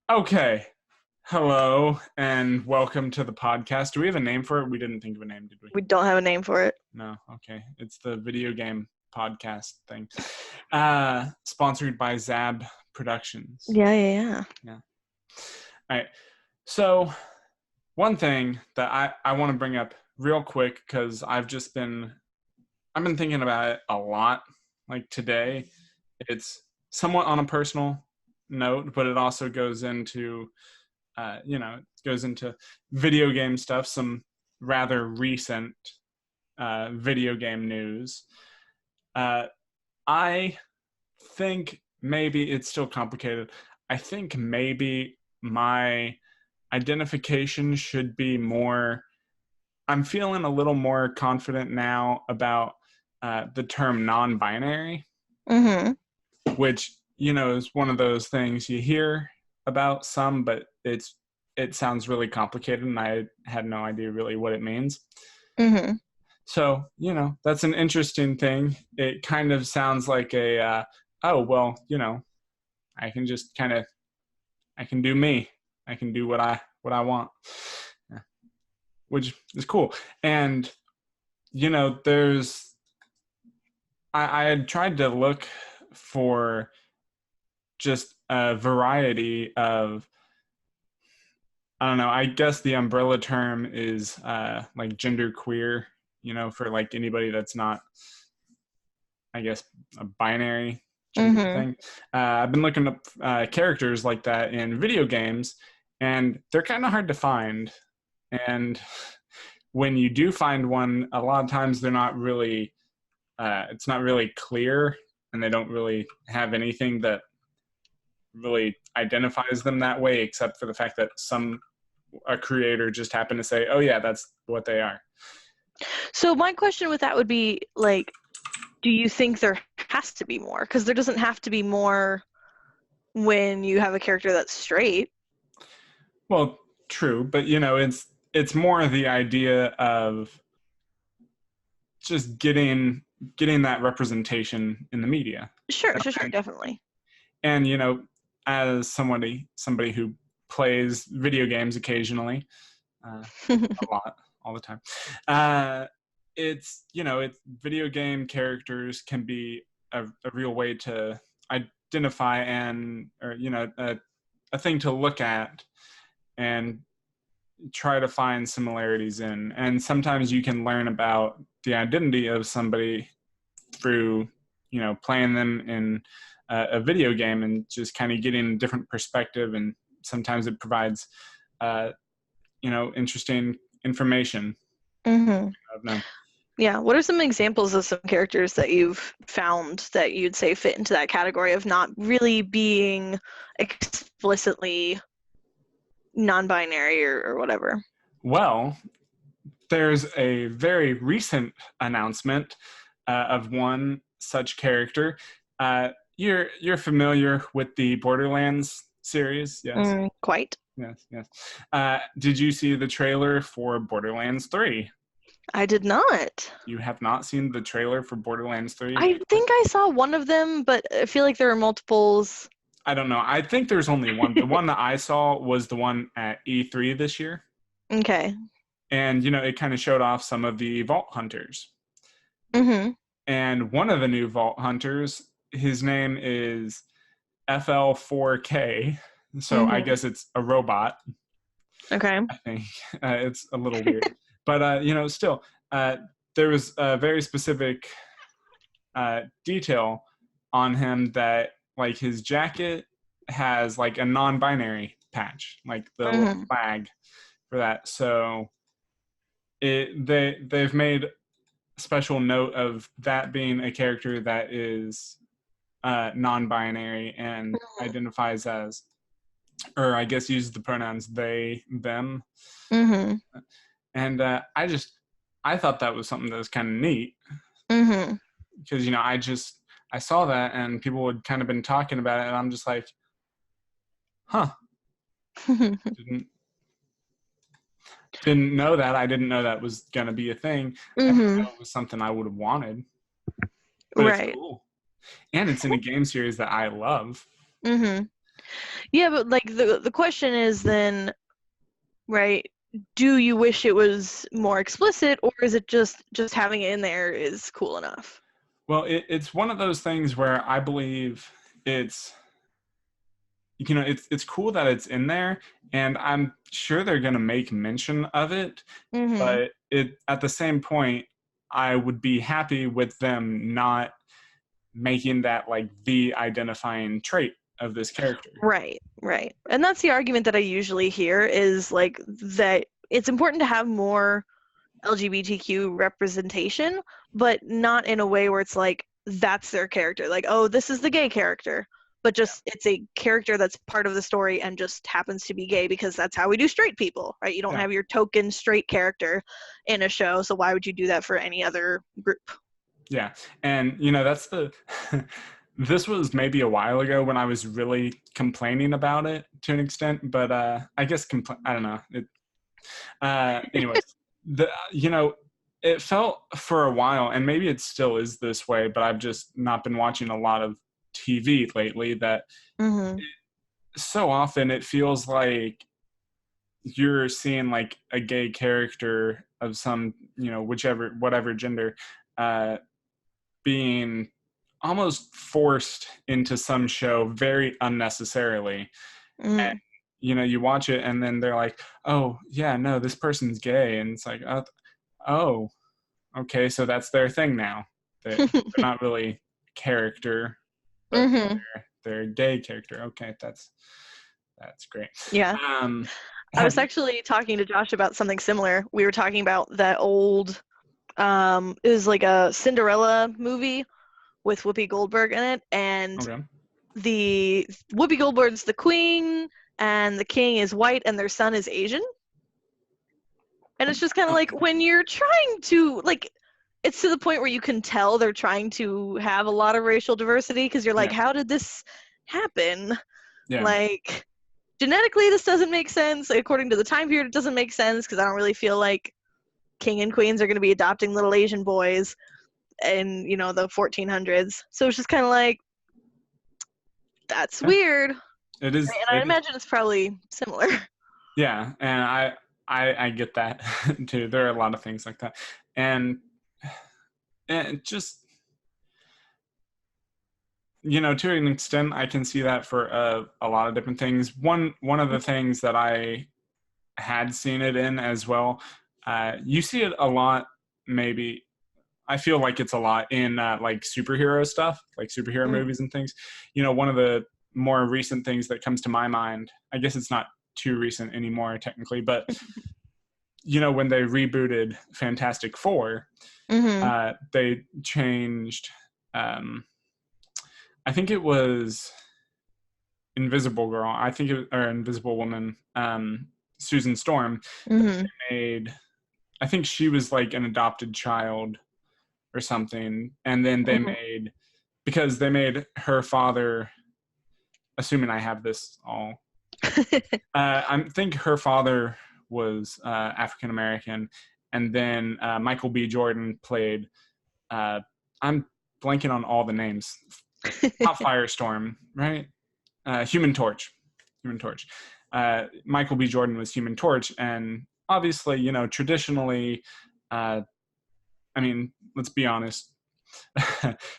Okay. Hello and welcome to the podcast. Do we have a name for it? We didn't think of a name, did we? We don't have a name for it. No. Okay. It's the video game podcast thing. Sponsored by Zab Productions. Yeah. All right. So one thing that I want to bring up real quick, because I've been thinking about it a lot. Like today, it's somewhat on a personal note, but it also goes into video game stuff, some rather recent video game news. I think maybe it's still complicated. I think maybe my identification should be more. I'm feeling a little more confident now about the term non-binary, which, is one of those things you hear about some, but it sounds really complicated, and I had no idea really what it means. So, that's an interesting thing. It kind of sounds like I can just I can do me. I can do what I want, which is cool. And, I had tried to look for just a variety of, I don't know, I guess the umbrella term is like gender queer, for like anybody that's not, I guess, a binary gender thing. I've been looking up characters like that in video games, and they're kind of hard to find. And when you do find one, a lot of times they're not really, it's not really clear, and they don't really have anything that really identifies them that way, except for the fact that a creator just happened to say, oh yeah, that's what they are. So my question with that would be, like, do you think there has to be more? Because there doesn't have to be more when you have a character that's straight. Well, true, but it's more the idea of just getting that representation in the media. Sure, definitely. And as somebody who plays video games occasionally, a lot, all the time, it's video game characters can be a real way to identify a thing to look at and try to find similarities in. And sometimes you can learn about the identity of somebody through playing them in a video game and just kind of getting a different perspective, and sometimes it provides interesting information. Yeah, what are some examples of some characters that you've found that you'd say fit into that category of not really being explicitly non-binary or whatever? Well, there's a very recent announcement of one such character. You're familiar with the Borderlands series, yes? Quite. Yes. Did you see the trailer for Borderlands 3? I did not. You have not seen the trailer for Borderlands 3? I think I saw one of them, but I feel like there are multiples. I don't know. I think there's only one. The one that I saw was the one at E3 this year. Okay. And, it kind of showed off some of the Vault Hunters. And one of the new Vault Hunters, his name is FL4K. So I guess it's a robot. Okay. I think it's a little weird. But, still, there was a very specific detail on him that, like, his jacket has, like, a non-binary patch, like the little flag for that. So they've made special note of that being a character that is non-binary and identifies as, or I guess uses the pronouns they, them. And I thought that was something that was kind of neat. Because, I saw that and people had kind of been talking about it, and I'm just like, huh. Didn't know that. I didn't know that was going to be a thing. I didn't know it was something I would have wanted. But right. It's cool. And it's in a game series that I love. Yeah, but like the question is then, right? Do you wish it was more explicit, or is it just having it in there is cool enough? Well, it's one of those things where I believe it's, it's cool that it's in there, and I'm sure they're going to make mention of it, Mm-hmm. but it at the same point, I would be happy with them not making that like the identifying trait of this character. Right, right. And that's the argument that I usually hear is like that it's important to have more LGBTQ representation, but not in a way where it's like that's their character. Like, oh, this is the gay character, but just it's a character that's part of the story and just happens to be gay because that's how we do straight people, right? You don't Yeah. have your token straight character in a show, so why would you do that for any other group? Yeah. And, that's the, this was maybe a while ago when I was really complaining about it to an extent, but I guess, I don't know. Anyways, it felt for a while, and maybe it still is this way, but I've just not been watching a lot of TV lately, that Mm-hmm. so often it feels like you're seeing like a gay character of some, whatever gender, being almost forced into some show very unnecessarily. And, Mm. you watch it and then they're like, oh, yeah, no, this person's gay. And it's like, oh, okay, so that's their thing now. They're not really character, but Mm-hmm. they're gay character. Okay, that's great. Yeah. I Have was you? actually talking to Josh about something similar. We were talking about that old it was like a Cinderella movie with Whoopi Goldberg in it, and Okay. the Whoopi Goldberg's the queen and the king is white and their son is Asian. And it's just kind of like Okay. when you're trying to like it's to the point where you can tell they're trying to have a lot of racial diversity because you're like, Yeah. how did this happen? Yeah. Like genetically this doesn't make sense. According to the time period it doesn't make sense because I don't really feel like king and queens are going to be adopting little Asian boys in the 1400s. So it's just kind of like that's Yeah. weird, and It is. I It is. imagine it's probably similar. Yeah, and I get that too. There are a lot of things like that, and just to an extent, I can see that for a lot of different things. One of the things that I had seen it in as well, you see it a lot. Maybe I feel like it's a lot in like superhero stuff, like superhero Mm. movies and things. One of the more recent things that comes to my mind, I guess it's not too recent anymore technically, but when they rebooted Fantastic Four, Mm-hmm. they changed. I think it was Invisible Girl. I think or Invisible Woman. Susan Storm. Mm-hmm. Made. I think she was like an adopted child or something, and then they Mm-hmm. made, because they made her father. Assuming I have this all, I think her father was African American, and then Michael B. Jordan played. I'm blanking on all the names. Not Firestorm, right? Human Torch. Human Torch. Michael B. Jordan was Human Torch, and obviously, traditionally, I mean, let's be honest.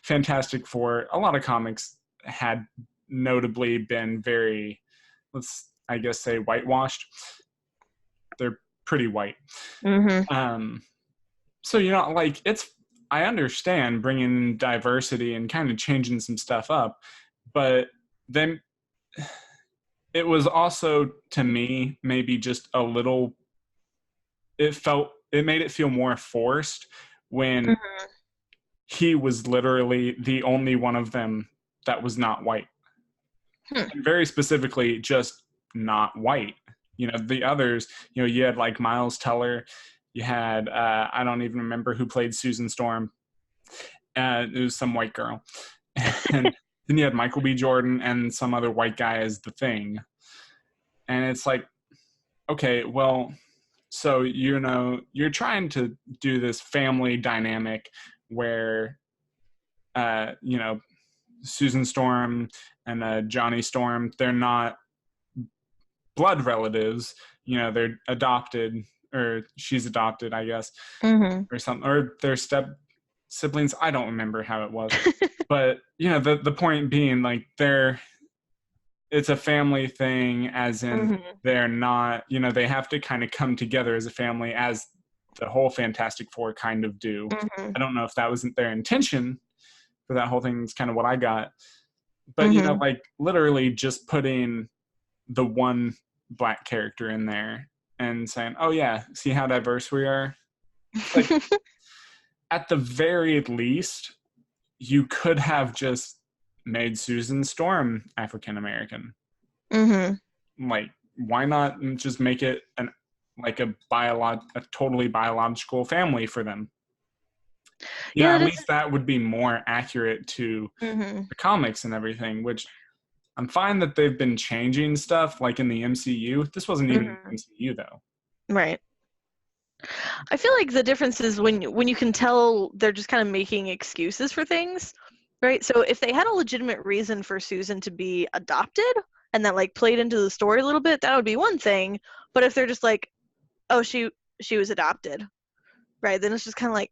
Fantastic Four, a lot of comics had notably been very, let's I guess say, whitewashed. They're pretty white. Mm-hmm. Um, so like I understand bringing diversity and kind of changing some stuff up, but then it was also, to me, maybe just a little. It made it feel more forced when he was literally the only one of them that was not white. Hmm. And very specifically, just not white. The others, you had like Miles Teller, you had, I don't even remember who played Susan Storm. It was some white girl. And then you had Michael B. Jordan and some other white guy as the Thing. And it's like, okay, well, so, you're trying to do this family dynamic where, Susan Storm and Johnny Storm, they're not blood relatives. They're adopted, or she's adopted, I guess, or something, or they're step siblings. I don't remember how it was, but the point being, like, it's a family thing, as in they're not, they have to kind of come together as a family, as the whole Fantastic Four kind of do. I don't know if that wasn't their intention for that whole thing. It's kind of what I got. But, like, literally just putting the one Black character in there and saying, oh, yeah, see how diverse we are? Like, at the very least, you could have just made Susan Storm African-American. Like, why not just make it a totally biological family for them? At least that would be more accurate to the comics and everything, which I'm fine that they've been changing stuff, like in the MCU. This wasn't even in the MCU, though. Right. I feel like the difference is when you can tell they're just kind of making excuses for things, right? So if they had a legitimate reason for Susan to be adopted and that, like, played into the story a little bit, that would be one thing. But if they're just like, oh, she was adopted, right? Then it's just kind of like,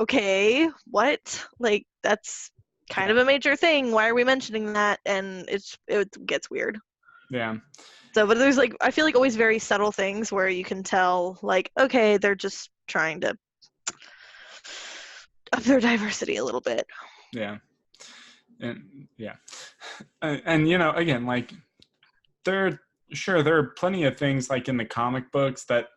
okay, what? Like, that's kind of a major thing. Why are we mentioning that? And it gets weird. Yeah. So, but there's, like, I feel like always very subtle things where you can tell, like, okay, they're just trying to up their diversity a little bit. Yeah. And again, like, there are plenty of things, like, in the comic books that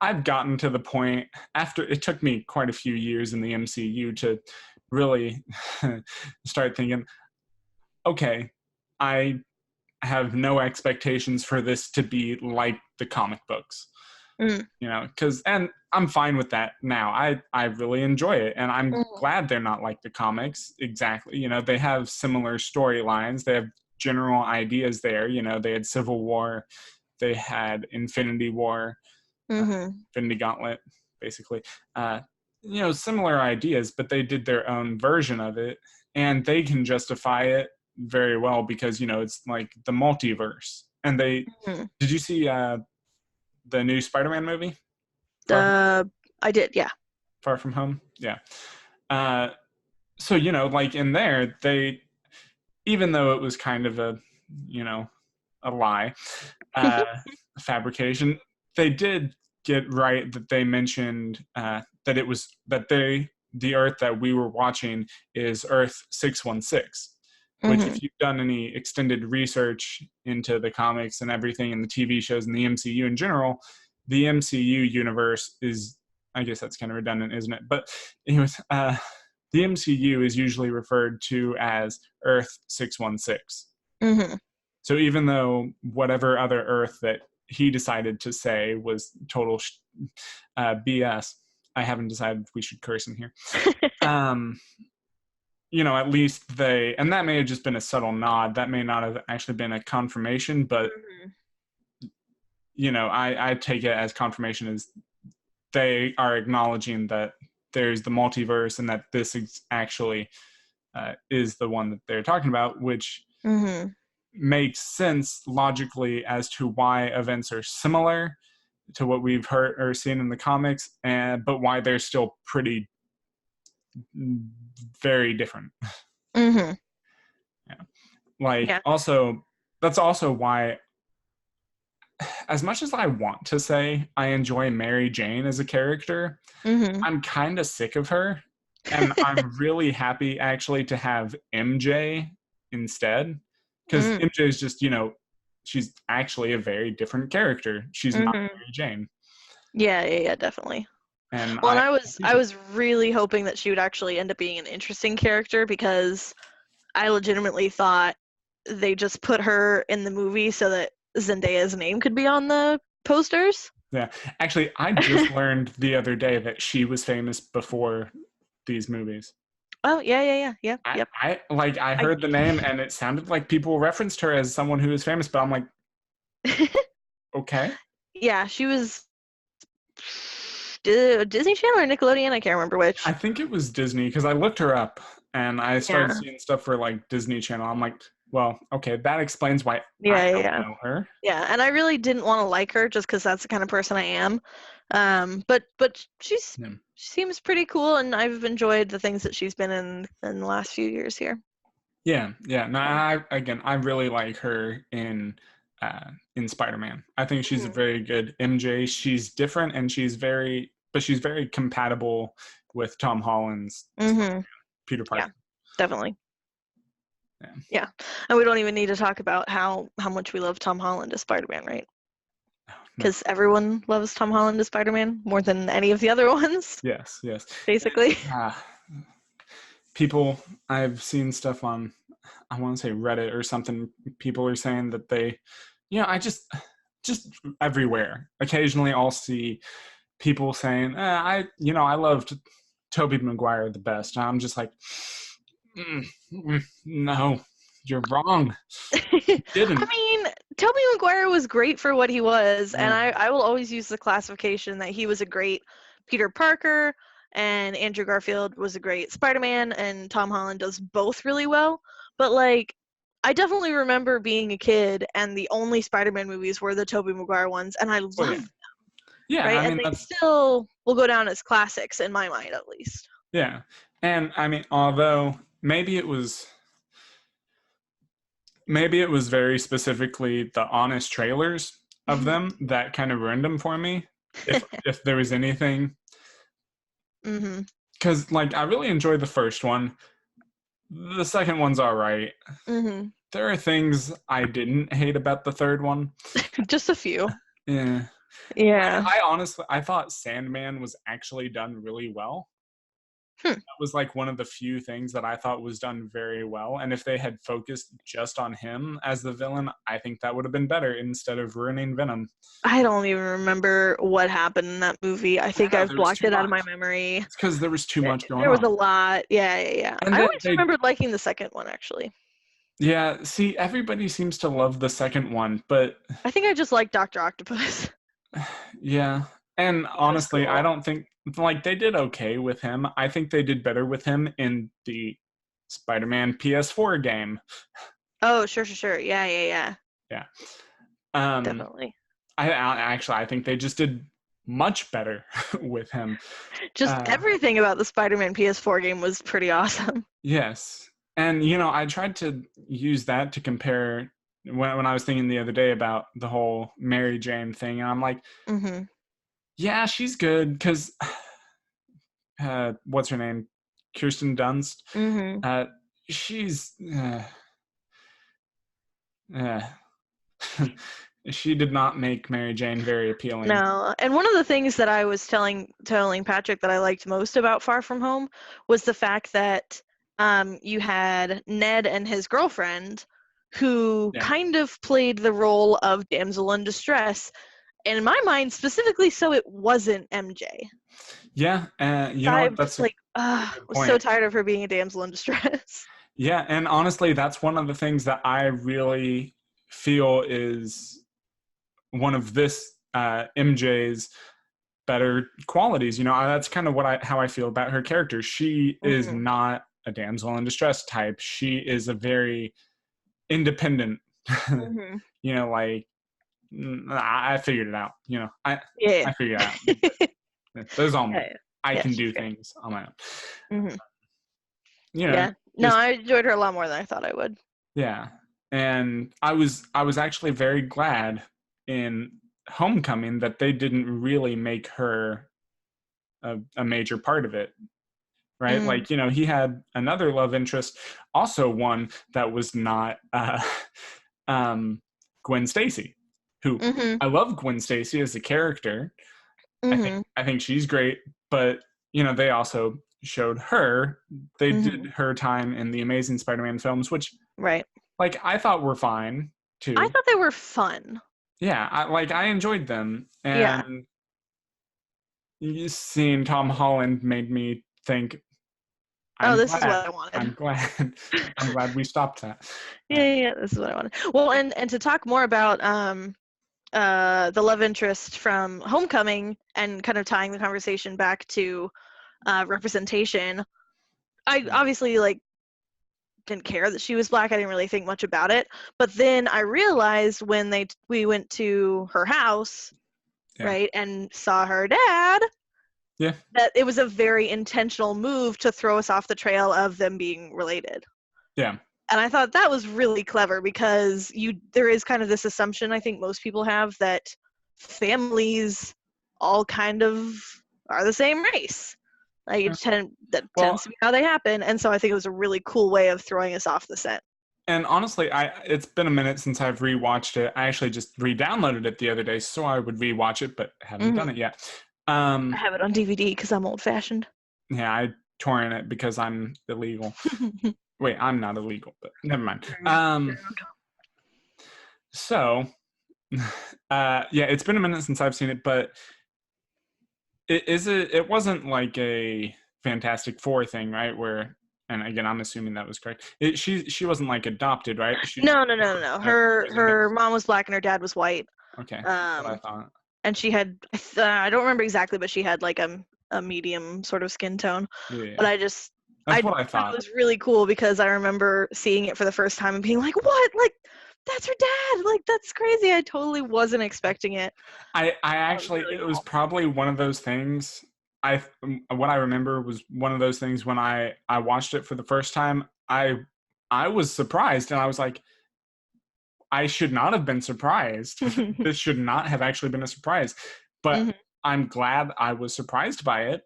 I've gotten to the point, after it took me quite a few years in the MCU to really start thinking, okay, I have no expectations for this to be like the comic books. And I'm fine with that now. I really enjoy it, and I'm glad they're not like the comics exactly. They have similar storylines, they have general ideas there. They had Civil War, they had Infinity War, Infinity Gauntlet, basically. Similar ideas, but they did their own version of it, and they can justify it very well because it's like the multiverse. And they did you see the new Spider-Man movie? I did, yeah. Far From Home, yeah. So like, in there, they, even though it was kind of a lie, fabrication, they did get right that they mentioned that the Earth that we were watching is Earth 616. Which, if you've done any extended research into the comics and everything and the TV shows and the MCU in general, the MCU universe is, I guess that's kind of redundant, isn't it? But anyways, the MCU is usually referred to as Earth 616. So even though whatever other Earth that he decided to say was total BS, I haven't decided if we should curse in here. At least and that may have just been a subtle nod. That may not have actually been a confirmation, but, I take it as confirmation, as they are acknowledging that there's the multiverse and that this is actually is the one that they're talking about, which makes sense logically as to why events are similar to what we've heard or seen in the comics, but why they're still pretty very different. Also, that's also why, as much as I want to say I enjoy Mary Jane as a character, I'm kind of sick of her, and I'm really happy actually to have MJ instead, because MJ is just, she's actually a very different character. She's not Mary Jane. Yeah, definitely. And well, I was really hoping that she would actually end up being an interesting character, because I legitimately thought they just put her in the movie so that Zendaya's name could be on the posters. Yeah, actually, I just learned the other day that she was famous before these movies. Oh, yeah. Yep. I heard the name, and it sounded like people referenced her as someone who is famous, but I'm like, okay. Yeah, she was Disney Channel or Nickelodeon? I can't remember which. I think it was Disney, because I looked her up, and I started seeing stuff for, like, Disney Channel. I'm like, Well, okay, that explains why Yeah, I yeah, don't yeah. know her. Yeah, and I really didn't want to like her just because that's the kind of person I am. But she Yeah. seems pretty cool, and I've enjoyed the things that she's been in the last few years here. Yeah, yeah. No, I really like her in Spider-Man. I think she's a Mhm. very good MJ. She's different and but she's very compatible with Tom Holland's Mhm. Peter Yeah, Parker. definitely. Yeah. Yeah, and we don't even need to talk about how much we love Tom Holland as Spider-Man, right? No. Because everyone loves Tom Holland as Spider-Man more than any of the other ones, Yes, yes. basically. Ah, people, I've seen stuff on, I want to say Reddit or something. People are saying that I just everywhere. Occasionally, I'll see people saying, I loved Tobey Maguire the best. And I'm just like, no, you're wrong. You I didn't. mean, Tobey Maguire was great for what he was, and Yeah. I will always use the classification that he was a great Peter Parker, and Andrew Garfield was a great Spider-Man, and Tom Holland does both really well. But like, I definitely remember being a kid, and the only Spider-Man movies were the Tobey Maguire ones, and I Oh love yeah. them, Yeah. right? I And mean they that's still will go down as classics in my mind, at least. yeah. And I mean, although maybe it was very specifically the honest trailers of them that kind of ruined them for me. If there was anything, Mm-hmm. because like I really enjoyed the first one. The second one's all right. Mm-hmm. There are things I didn't hate about the third one. Just a few. Yeah. Yeah. I honestly I thought Sandman was actually done really well. Hmm. That was like one of the few things that I thought was done very well. And if they had focused just on him as the villain, I think that would have been better instead of ruining Venom. I don't even remember what happened in that movie. I I think know I've there was blocked too it out of much. my memory. It's because there was too much going There was on. a lot. Yeah, yeah, yeah. And I then always they remembered liking the second one, actually. yeah, see, everybody seems to love the second one, but I think I just like Dr. Octopus. yeah. And He was honestly, I cool. don't think like they did okay with him. I think they did better with him in the Spider-Man PS4 game. Oh, sure, sure, sure. Yeah, yeah, yeah. Yeah. Um Definitely. I think they just did much better with him. Just Uh everything about the Spider-Man PS4 game was pretty awesome. yes. And I tried to use that to compare when I was thinking the other day about the whole Mary Jane thing, and I'm like, Mm-hmm. yeah, she's good because what's her name, Kirsten Dunst. Mm-hmm. Uh, she's uh, she did not make Mary Jane very appealing. No, and one of the things that I was telling Patrick that I liked most about Far From Home was the fact that you had Ned and his girlfriend who Yeah, kind of played the role of damsel in distress, and in my mind specifically so it wasn't MJ. yeah. You know I what? just That's a like good was so point. tired of her being a damsel in distress. Yeah, and honestly, that's one of the things that I really feel is one of this MJ's better qualities. That's kind of how I feel about her character. She is Mm-hmm. not a damsel in distress type. She is a very independent. Mm-hmm. Like I figured it out. Yeah. I figured it out. There's all Yeah, me. yeah. I Yeah, can she's do great. things on my own. Mm-hmm. You know, Yeah. No, just I enjoyed her a lot more than I thought I would. yeah. And I was actually very glad in Homecoming that they didn't really make her a major part of it, right? Mm. Like, he had another love interest, also one that was not um, Gwen Stacy, who Mm-hmm. I love Gwen Stacy as a character. I think Mm-hmm. I think she's great, but they also showed her. They Mm-hmm. did her time in the Amazing Spider-Man films, which Right. like I thought were fine I too. thought they were fun. Yeah, I enjoyed them, Yeah. and seeing Tom Holland made me think Oh, I'm this is glad. what I wanted. I'm glad. I'm glad we stopped that. Yeah, yeah, yeah, this is what I wanted. Well, and to talk more about the love interest from Homecoming and kind of tying the conversation back to representation. I obviously like didn't care that she was black. I didn't really think much about it. But then I realized when we went to her house, Yeah. right, and saw her dad, Yeah. that it was a very intentional move to throw us off the trail of them being related. Yeah. And I thought that was really clever because there is kind of this assumption I think most people have that families all kind of are the same race. Like that tends to be how they happen, and so I think it was a really cool way of throwing us off the scent. And honestly, it's been a minute since I've rewatched it. I actually just re-downloaded it the other day, so I would rewatch it, but haven't done it yet. I have it on DVD because I'm old-fashioned. Yeah, I torrent it because I'm illegal. Wait, I'm not illegal, but never mind. So, yeah, it's been a minute since I've seen it, but it wasn't like a Fantastic Four thing, right? Where, and again, I'm assuming that was correct. She wasn't like adopted, right? No. Her mom was black and her dad was white. Okay, that's what I thought. And she had, I don't remember exactly, but she had like a medium sort of skin tone. Yeah. But That's what I thought. It was really cool because I remember seeing it for the first time and being like, what? Like, that's her dad. Like, that's crazy. I totally wasn't expecting it. I actually, it was probably one of those things. What I remember was one of those things when I watched it for the first time. I was surprised, and I was like, I should not have been surprised. This should not have actually been a surprise. But I'm glad I was surprised by it.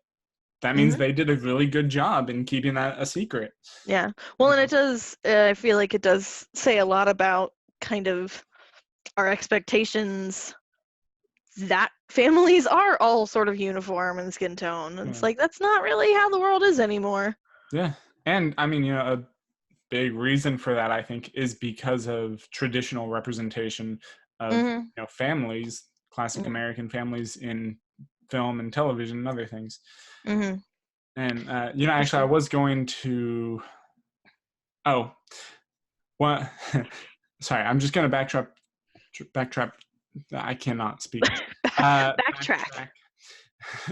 That means they did a really good job in keeping that a secret. Yeah. Well, and it does, I feel like it does say a lot about kind of our expectations that families are all sort of uniform in skin tone. It's like, that's not really how the world is anymore. Yeah. And I mean, a big reason for that, I think, is because of traditional representation of families, classic American families in film and television and other things. And actually, I was going to. Oh, what? Sorry, I'm just going to backtrack. I cannot speak. Backtrack.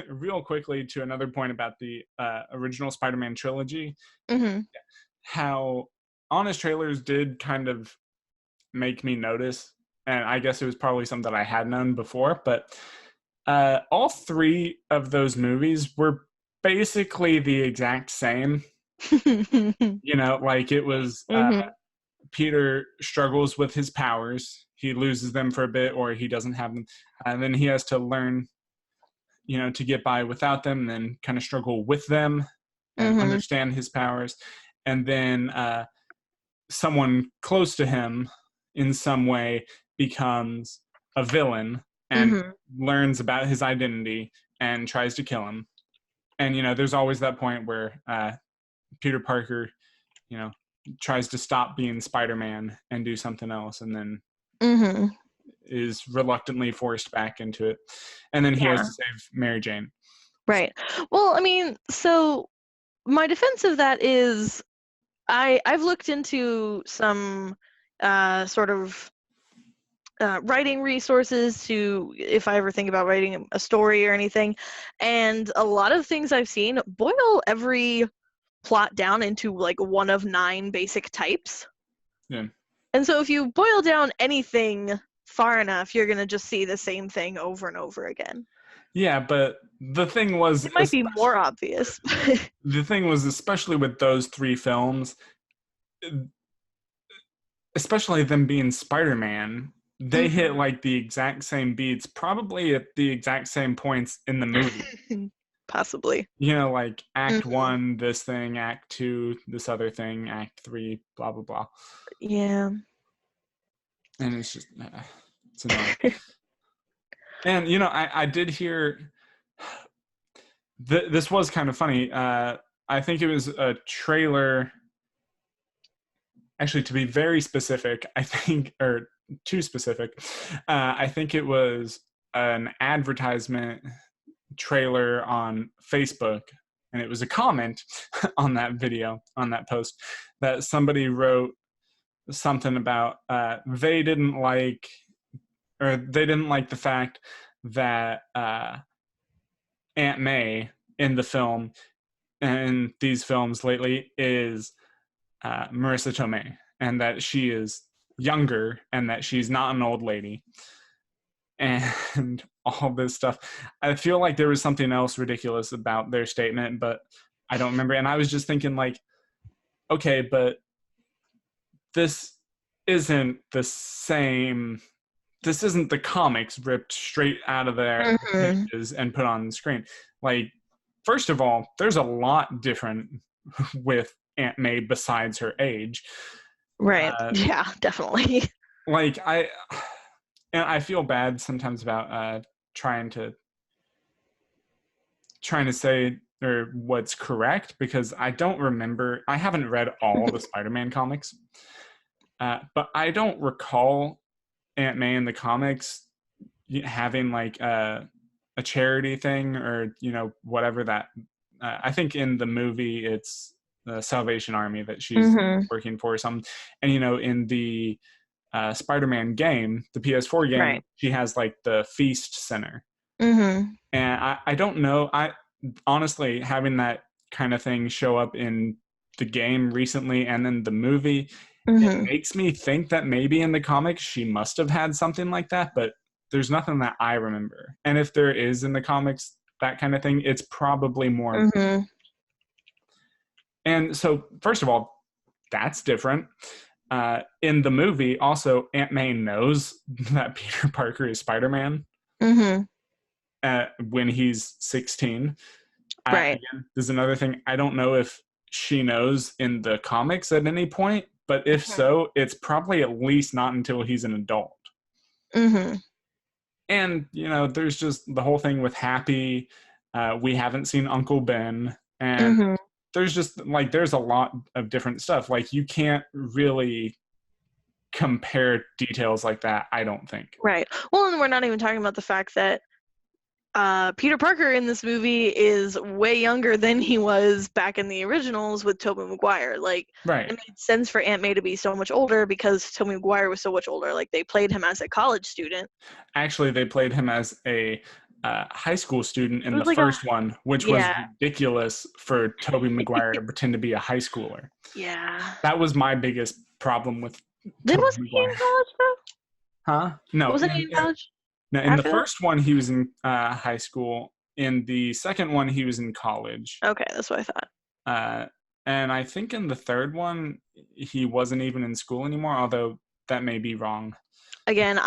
Real quickly to another point about the original Spider-Man trilogy. How honest trailers did kind of make me notice, and I guess it was probably something that I had known before, but all three of those movies were basically the exact same. Like it was Peter struggles with his powers. He loses them for a bit, or he doesn't have them, and then he has to learn to get by without them, and then kind of struggle with them and understand his powers. And then someone close to him in some way becomes a villain and learns about his identity and tries to kill him. And, there's always that point where Peter Parker, tries to stop being Spider-Man and do something else, and then is reluctantly forced back into it. And then he has to save Mary Jane. Right. Well, I mean, so my defense of that is I've looked into some sort of writing resources to, if I ever think about writing a story or anything, and a lot of things I've seen boil every plot down into like one of 9 basic types. Yeah. And so if you boil down anything far enough, you're going to just see the same thing over and over again. Yeah, but the thing was... It might be more obvious. The thing was, especially with those 3 films, especially them being Spider-Man, they hit like the exact same beats, probably at the exact same points in the movie. Possibly. Like act 1, this thing, act 2, this other thing, act 3, blah, blah, blah. Yeah. And it's just, it's annoying. And, I did hear, this was kind of funny. I think it was a trailer, actually, to be very specific, I think, or too specific, I think it was an advertisement trailer on Facebook, and it was a comment on that video, on that post, that somebody wrote something about they didn't like the fact that Aunt May in the film and these films lately is Marissa Tomei, and that she is younger and that she's not an old lady, and all this stuff. I feel like there was something else ridiculous about their statement, but I don't remember. And I was just thinking, like, okay, but this isn't the same. This isn't the comics ripped straight out of their Mm-hmm. pages and put on the screen. Like, first of all, there's a lot different with Aunt May besides her age. Right. Yeah, definitely. Like, I feel bad sometimes about trying to say or what's correct, because I don't remember. I haven't read all the Spider-Man comics, but I don't recall Aunt May in the comics having like a charity thing, or whatever that. I think in the movie it's the Salvation Army that she's Mm-hmm. working for or something, and in the Spider-Man game, the PS4 game, Right. she has like the Feast Center, Mm-hmm. and I don't know. I honestly, having that kind of thing show up in the game recently and then the movie, it Mm-hmm. makes me think that maybe in the comics she must have had something like that, but there's nothing that I remember. And if there is in the comics that kind of thing, it's probably more. Mm-hmm. And so, first of all, that's different. In the movie, also, Aunt May knows that Peter Parker is Spider-Man Mm-hmm. when he's 16. Right. Again, there's another thing. I don't know if she knows in the comics at any point, but if so, it's probably at least not until he's an adult. Mm-hmm. And, there's just the whole thing with Happy. We haven't seen Uncle Ben. And Mm-hmm. there's just, like, there's a lot of different stuff. Like, you can't really compare details like that, I don't think. Right. Well, and we're not even talking about the fact that Peter Parker in this movie is way younger than he was back in the originals with Tobey Maguire. Like, Right. it made sense for Aunt May to be so much older because Tobey Maguire was so much older. Like, they played him as a college student. Actually, they played him as a high school student in It the was like first one, which was yeah, ridiculous for Tobey Maguire to pretend to be a high schooler. yeah. That was my biggest problem with Then Tobey wasn't he in Maguire. college though? Huh? No. Wasn't he in college? No, in the After that? first one, he was in high school. In the second one, he was in college. Okay, that's what I thought. And I think in the third one, he wasn't even in school anymore, although that may be wrong. Again,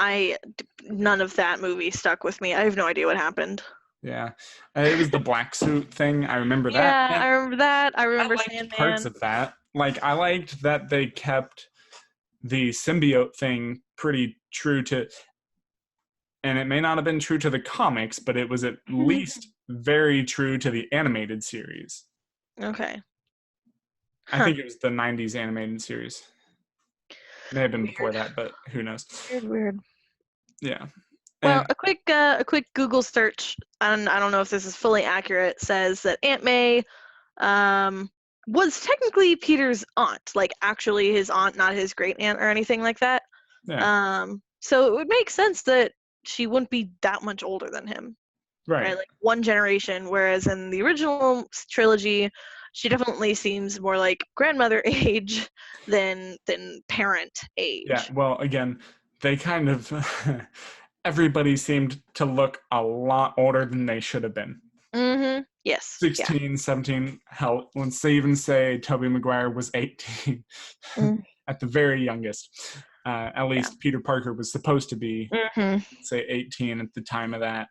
none of that movie stuck with me. I have no idea what happened. Yeah. It was the black suit thing. I remember that. Yeah, And I remember that. I remember I liked Sandman. parts of that. Like, I liked that they kept the symbiote thing pretty true to, and it may not have been true to the comics, but it was at least very true to the animated series. Okay. I think it was the 90s animated series. May have been before that, but who knows? Weird. Yeah. Well, a quick Google search, and I don't know if this is fully accurate, says that Aunt May was technically Peter's aunt, like actually his aunt, not his great aunt or anything like that. Yeah. So it would make sense that she wouldn't be that much older than him. Right. Like one generation, whereas in the original trilogy, she definitely seems more like grandmother age than parent age. Yeah. Well, again, they kind of everybody seemed to look a lot older than they should have been. Mm-hmm. Yes. 16, yeah. 17, hell, let's even say Tobey Maguire was 18 at the very youngest. At least Peter Parker was supposed to be, say, 18 at the time of that.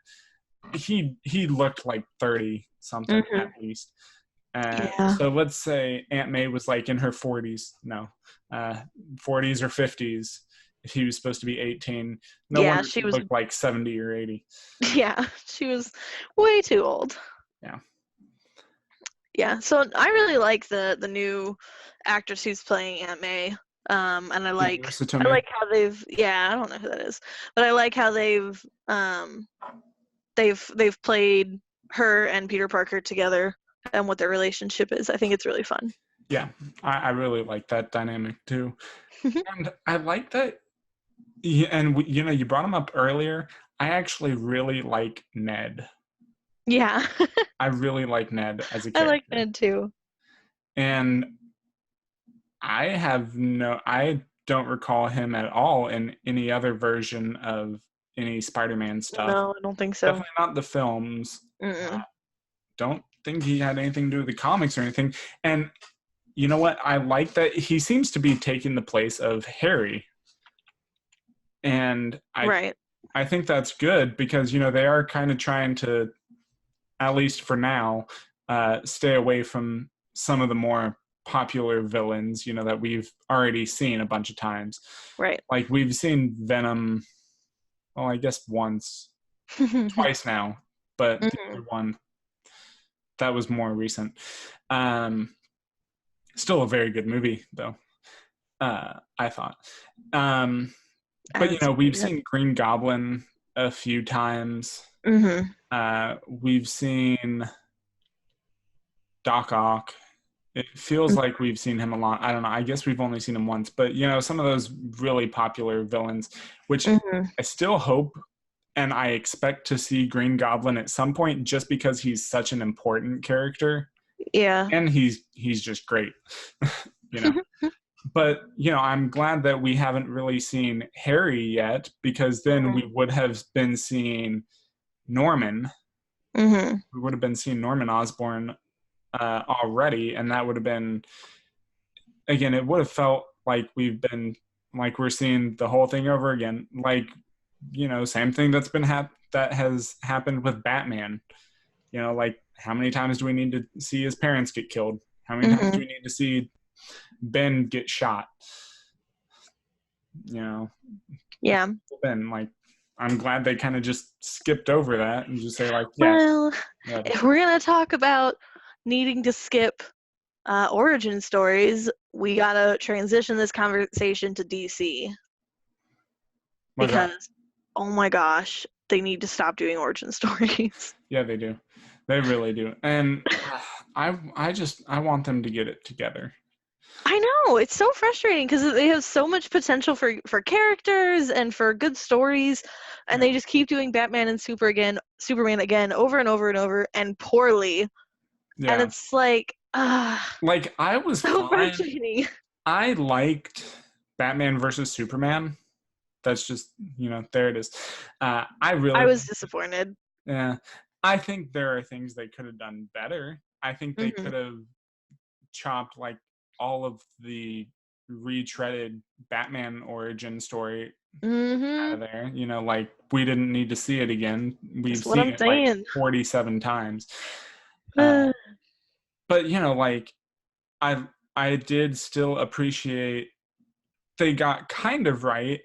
He looked like 30 something at least. So let's say Aunt May was like in her 40s. No, 40s or 50s. If he was supposed to be 18, no wonder she looked like 70 or 80. Yeah, she was way too old. Yeah. Yeah, so I really like the new actress who's playing Aunt May. And I like how they've I don't know who that is, but I like how they've played her and Peter Parker together and what their relationship is. I think it's really fun. Yeah, I really like that dynamic too. And I like that. And you brought him up earlier. I actually really like Ned. Yeah. I really like Ned as a character. I like Ned too. And I don't recall him at all in any other version of any Spider-Man stuff. No, I don't think so. Definitely not the films. Mm-mm. Don't think he had anything to do with the comics or anything. And you know what? I like that he seems to be taking the place of Harry. And Right. I think that's good because, they are kind of trying to, at least for now, stay away from some of the more popular villains, that we've already seen a bunch of times. Right. Like we've seen Venom, well, I guess once, twice now, but the Mhm. other one, that was more recent. Still a very good movie, though, I thought. But, we've seen Green Goblin a few times. Mm-hmm. We've seen Doc Ock. It feels like we've seen him a lot. I don't know. I guess we've only seen him once. But, some of those really popular villains, which Mm-hmm. I still hope and I expect to see Green Goblin at some point just because he's such an important character. Yeah. And he's just great, But, I'm glad that we haven't really seen Harry yet because then we would have been seeing Norman. Mm-hmm. We would have been seeing Norman Osborn already, and that would have been, again, it would have felt like we're seeing the whole thing over again. Like, same thing that has happened with Batman. Like how many times do we need to see his parents get killed? How many times do we need to see Ben get shot? Yeah. Ben, like, I'm glad they kind of just skipped over that and just say like, well, if we're gonna talk about needing to skip origin stories, we gotta transition this conversation to DC because oh my gosh, they need to stop doing origin stories. Yeah, they do. They really do. And I want them to get it together. I know, it's so frustrating because they have so much potential for characters and for good stories, and they just keep doing Batman and Superman again over and over and over and poorly. Yeah. And it's like I was so fine. frustrating. I liked Batman versus Superman. That's just, there it is. I was disappointed. Yeah. I think there are things they could have done better. I think they could have chopped like all of the retreaded Batman origin story out of there. Like we didn't need to see it again. We've seen it like 47 times. But like I did still appreciate they got kind of right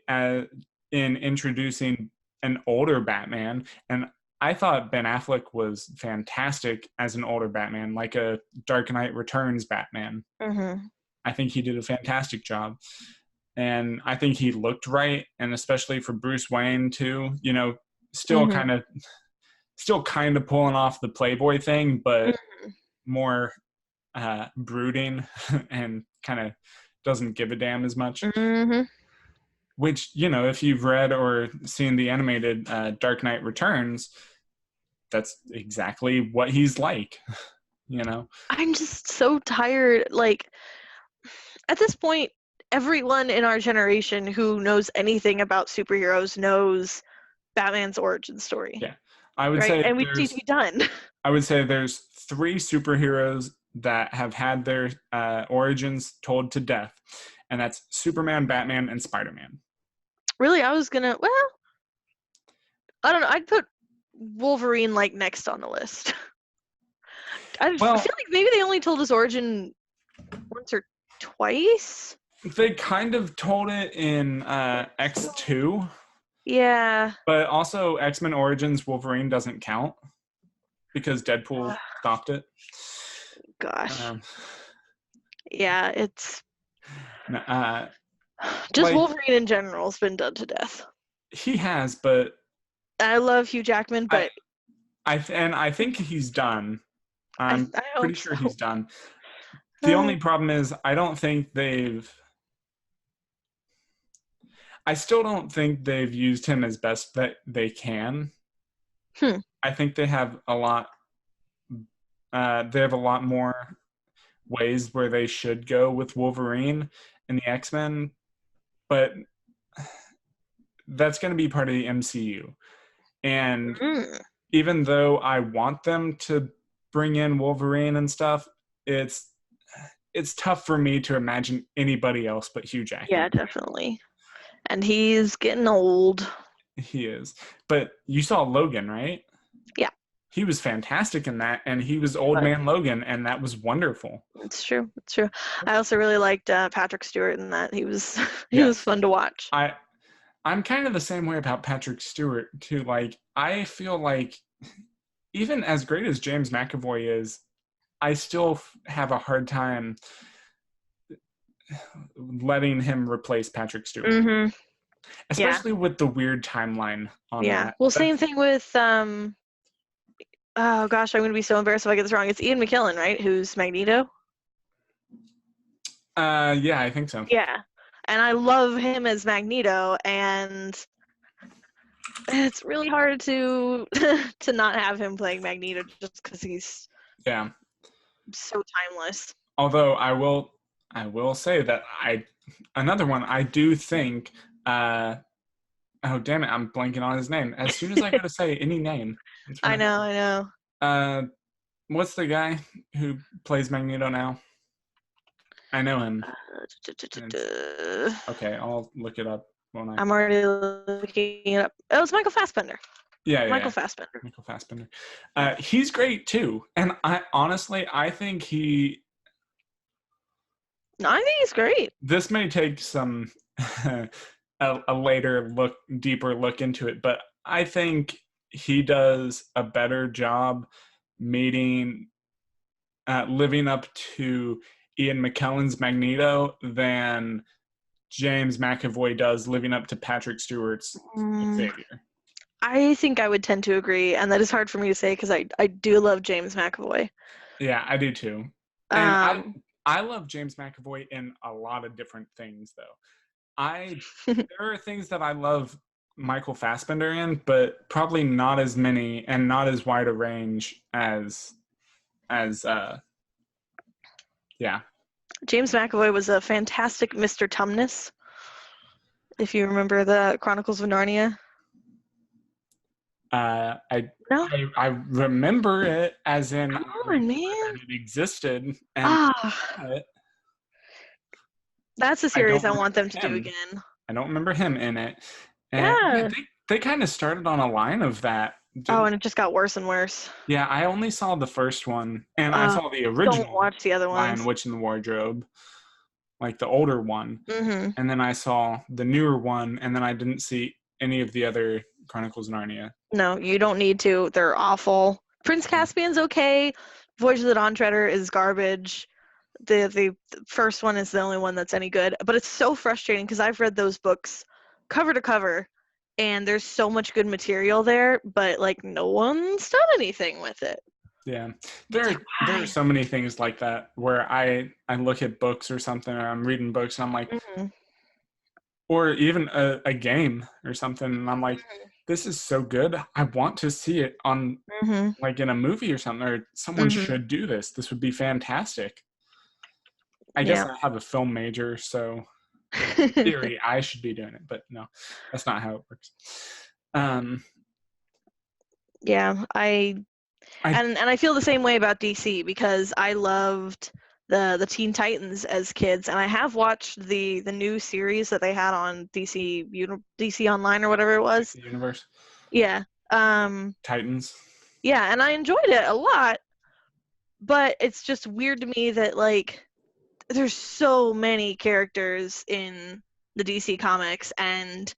in introducing an older Batman, and I thought Ben Affleck was fantastic as an older Batman, like a Dark Knight Returns Batman. I think he did a fantastic job. And I think he looked right, and especially for Bruce Wayne too, still kind of pulling off the Playboy thing, but more brooding and kind of doesn't give a damn as much. Which, if you've read or seen the animated Dark Knight Returns, that's exactly what he's like, I'm just so tired. Like, at this point, everyone in our generation who knows anything about superheroes knows Batman's origin story. Yeah. I would say and we need to be done. I would say there's 3 superheroes that have had their origins told to death, and that's Superman, Batman, and Spider-Man. Really? I was gonna, I don't know, I'd put Wolverine like next on the list. I feel like maybe they only told his origin once or twice. They kind of told it in X2. Yeah. But also X-Men Origins Wolverine doesn't count because Deadpool stopped it. Gosh. Yeah, it's just like, Wolverine in general has been done to death. He has, but I love Hugh Jackman, but I think he's done. I'm pretty sure he's done. The only problem is I still don't think they've used him as best that they can. I think they have a lot more ways where they should go with Wolverine and the X-Men, but that's going to be part of the MCU. And even though I want them to bring in Wolverine and stuff, it's tough for me to imagine anybody else but Hugh Jackman. Yeah, definitely. And he's getting old. He is. But you saw Logan, right? Yeah. He was fantastic in that, and he was Old Man Logan, and that was wonderful. It's true. It's true. I also really liked Patrick Stewart in that. He was was fun to watch. I'm kind of the same way about Patrick Stewart too. Like, I feel like even as great as James McAvoy is, I still have a hard time letting him replace Patrick Stewart. Mm-hmm. Especially with the weird timeline on that. Well, same thing with oh gosh, I'm gonna be so embarrassed if I get this wrong. It's Ian McKellen, right? Who's Magneto? Yeah, I think so. Yeah. And I love him as Magneto, and it's really hard to to not have him playing Magneto just because he's so timeless. Although I will say that another one I do think oh damn it, I'm blanking on his name. As soon as I go to say any name, I know. What's the guy who plays Magneto now? I know him. Okay, I'll look it up. I'm already looking it up. Oh, it's Michael Fassbender. Michael Fassbender. Michael Fassbender. He's great too, and I think he. No, I think he's great. This may take some a later deeper look into it, but I think he does a better job living up to Ian McKellen's Magneto than James McAvoy does living up to Patrick Stewart's Xavier. I think I would tend to agree, and that is hard for me to say because I do love James McAvoy. Yeah, I do too. And I love James McAvoy in a lot of different things, though. There are things that I love Michael Fassbender in, but probably not as many and not as wide a range as James McAvoy was a fantastic Mr. Tumnus, if you remember the Chronicles of Narnia. I remember it as in Come on, man. It existed. And that's a series I want them to do again. I don't remember him in it. And they kind of started on a line of that. And it just got worse and worse. Yeah, I only saw the first one, and I saw the original. Don't watch the other ones. Lion, Witch, and the Wardrobe, like the older one. Mm-hmm. And then I saw the newer one, and then I didn't see any of the other Chronicles of Narnia. No, you don't need to. They're awful. Prince Caspian's okay. Voyage of the Dawn Treader is garbage. The first one is the only one that's any good. But it's so frustrating because I've read those books cover to cover, and there's so much good material there, but like no one's done anything with it. Yeah, there are so many things like that where I look at books or something, or I'm reading books and I'm like, or even a game or something, and I'm like, this is so good. I want to see it on like in a movie or something, or someone should do this. This would be fantastic. I guess I have a film major, so in theory I should be doing it, but no, that's not how it works. I feel the same way about DC because I loved the Teen Titans as kids, and I have watched the new series that they had on DC Online or whatever it was. The Universe. Yeah. Titans. Yeah, and I enjoyed it a lot, but it's just weird to me that like there's so many characters in the DC comics, and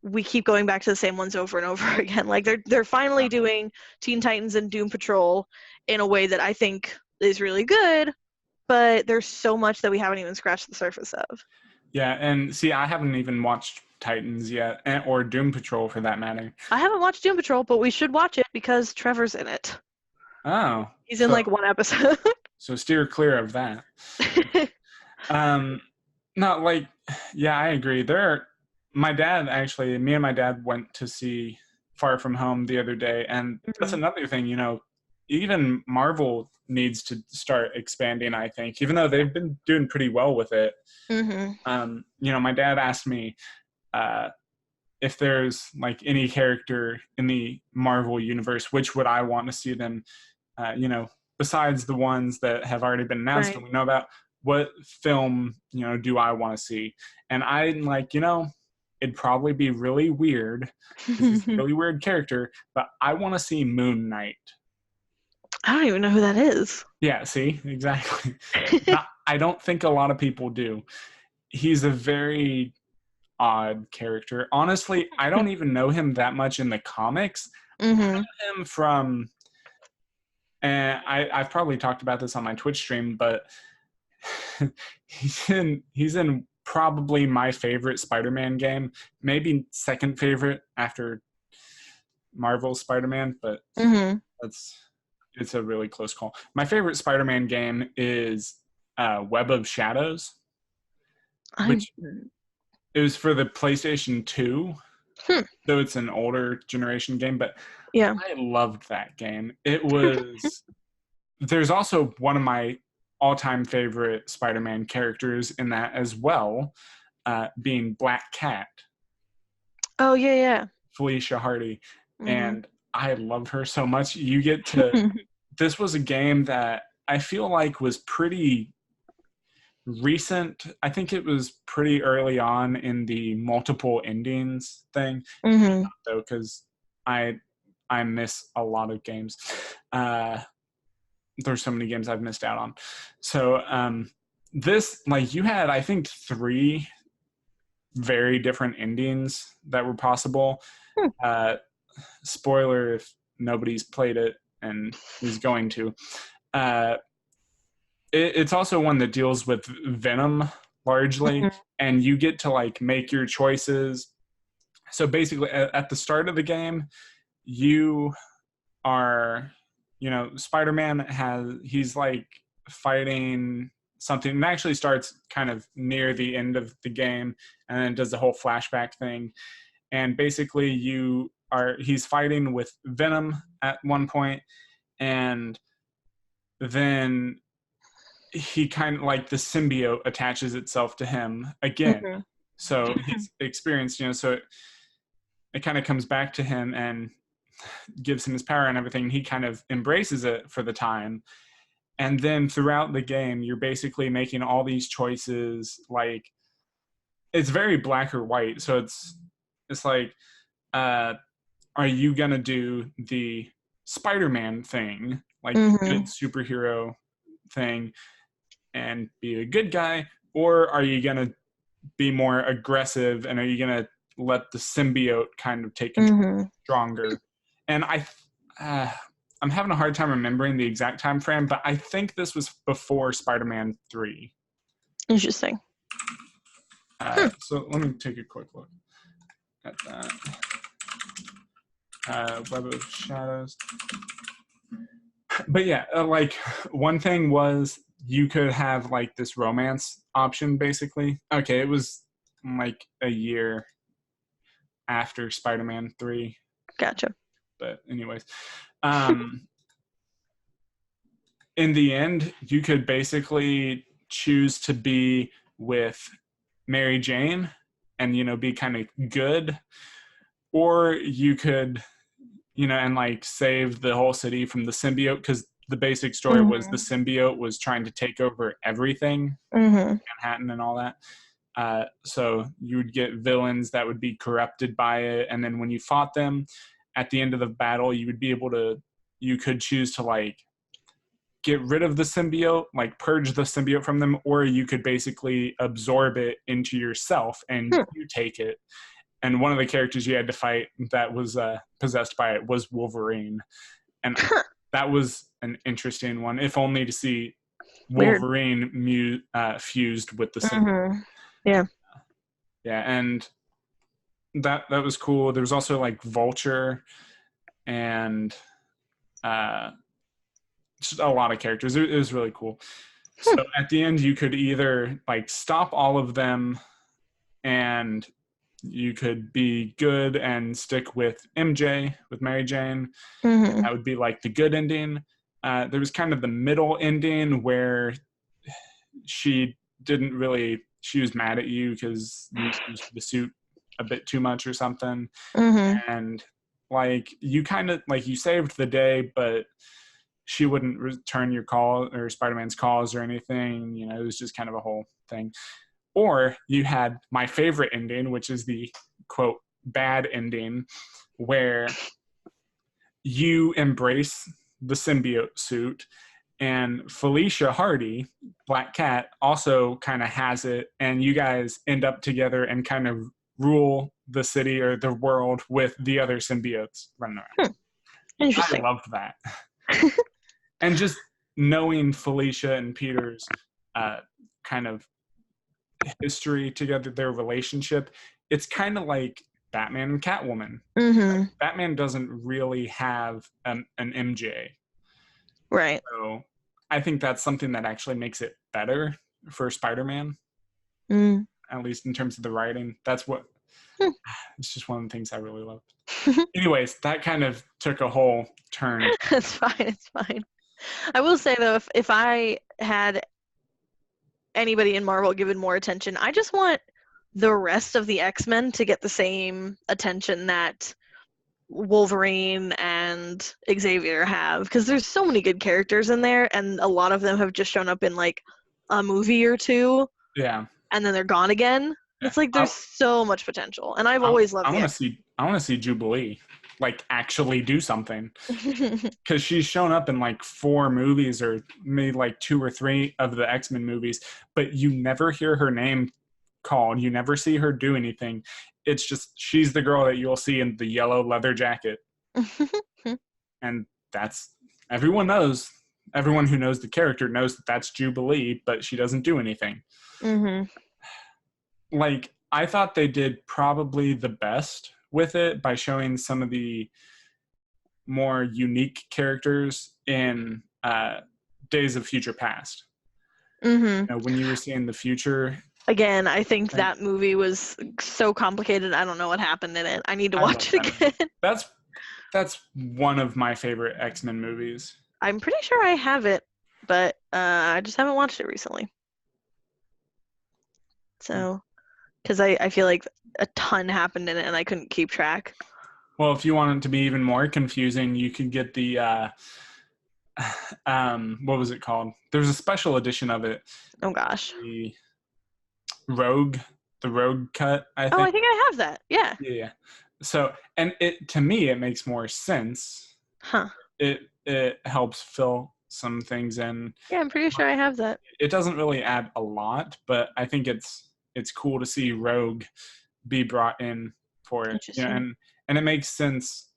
we keep going back to the same ones over and over again. Like they're finally doing Teen Titans and Doom Patrol in a way that I think is really good, but there's so much that we haven't even scratched the surface of. Yeah, and see, I haven't even watched Titans yet, or Doom Patrol for that matter. I haven't watched Doom Patrol, but we should watch it because Trevor's in it. Oh. He's in like one episode. So steer clear of that. No, like, yeah, I agree. Me and my dad went to see Far From Home the other day, and that's another thing, even Marvel needs to start expanding, I think, even though they've been doing pretty well with it. My dad asked me if there's like any character in the Marvel universe, which would I want to see them, besides the ones that have already been announced Right. and we know about, what film, do I want to see? And I'm like, it'd probably be really weird because he's a really weird character, but I want to see Moon Knight. I don't even know who that is. Yeah, see, exactly. I don't think a lot of people do. He's a very odd character. Honestly, I don't even know him that much in the comics. I know him from, and I've probably talked about this on my Twitch stream, but he's in probably my favorite Spider-Man game, maybe second favorite after Marvel's Spider-Man, but it's a really close call. My favorite Spider-Man game is Web of Shadows, which it was for the PlayStation 2, so it's an older generation game, but yeah, I loved that game. It was, there's also one of my all-time favorite Spider-Man characters in that as well, being Black Cat. Oh, yeah. Felicia Hardy. And I loved her so much. You get to, this was a game that I feel like was pretty recent. I think it was pretty early on in the multiple endings thing, though, because I miss a lot of games. There's so many games I've missed out on. So this, like, you had, I think, 3 very different endings that were possible. Spoiler if nobody's played it and is going to. It's also one that deals with Venom largely, and you get to like make your choices. So basically, at the start of the game, you are, Spider-Man he's like fighting something. It actually starts kind of near the end of the game, and then does the whole flashback thing. And basically, he's fighting with Venom at one point, and then he kind of like the symbiote attaches itself to him again. So he's experienced, so it kind of comes back to him and gives him his power and everything. He kind of embraces it for the time. And then throughout the game, you're basically making all these choices. Like, it's very black or white. So it's like, are you going to do the Spider-Man thing, like good superhero thing, and be a good guy, or are you going to be more aggressive, and are you going to let the symbiote kind of take control stronger? And I'm having a hard time remembering the exact time frame, but I think this was before Spider-Man 3. Interesting. So let me take a quick look at that. Web of Shadows. But yeah, like, one thing was you could have like this romance option, basically. Okay, it was like a year after Spider-Man 3. Gotcha. But anyways, in the end, you could basically choose to be with Mary Jane and, be kind of good, or you could, and like save the whole city from the symbiote, because the basic story was the symbiote was trying to take over everything, Manhattan and all that. So you would get villains that would be corrupted by it, and then when you fought them at the end of the battle, you could choose to like get rid of the symbiote, like purge the symbiote from them, or you could basically absorb it into yourself and you take it. And one of the characters you had to fight that was possessed by it was Wolverine. And that was an interesting one, if only to see Wolverine fused with the symbiote. Yeah. Yeah, and that was cool. There was also like Vulture and just a lot of characters. It was really cool. So at the end, you could either like stop all of them, and you could be good and stick with MJ, with Mary Jane. That would be like the good ending. there was kind of the middle ending where she was mad at you because you used the suit a bit too much or something. Mm-hmm. And like you kind of like you saved the day, but she wouldn't return your call or Spider-Man's calls or anything. You know, it was just kind of a whole thing. Or you had my favorite ending, which is the quote bad ending, where you embrace the symbiote suit, and Felicia Hardy, Black Cat, also kind of has it, and you guys end up together and kind of rule the city or the world with the other symbiotes running around. I Interesting. loved that. And just knowing Felicia and Peter's kind of history together, their relationship, it's kind of like Batman and Catwoman. Mm-hmm. Batman doesn't really have an MJ. Right. So I think that's something that actually makes it better for Spider-Man, Mm. at least in terms of the writing. That's what, Hmm. it's just one of the things I really loved. Anyways, that kind of took a whole turn. It's fine. It's fine. I will say though, if I had anybody in Marvel given more attention, I just want the rest of the X-Men to get the same attention that Wolverine and Xavier have, because there's so many good characters in there, and a lot of them have just shown up in like a movie or two, Yeah. and then they're gone again. Yeah. It's like there's so much potential, and I've always loved I the want to X. see Jubilee like actually do something, because she's shown up in like 4 movies or maybe like 2 or 3 of the X-Men movies, but you never hear her name called. You never see her do anything. It's just she's the girl that you'll see in the yellow leather jacket, and that's everyone knows. Everyone who knows the character knows that that's Jubilee, but she doesn't do anything. Mm-hmm. Like, I thought they did probably the best with it by showing some of the more unique characters in Days of Future Past. Mm-hmm. You know, when you were seeing the future. Again, I think that movie was so complicated. I don't know what happened in it. I need to watch it again. That's one of my favorite X-Men movies. I'm pretty sure I have it, but I just haven't watched it recently. So, because I feel like a ton happened in it and I couldn't keep track. Well, if you want it to be even more confusing, you could get the what was it called? There's a special edition of it. Oh gosh. The Rogue cut, I think. Oh, I think I have that. Yeah. Yeah. So, and it to me it makes more sense. Huh. It helps fill some things in. Yeah, I'm pretty sure I have that. It doesn't really add a lot, but I think it's cool to see Rogue be brought in for it. You know, and it makes sense.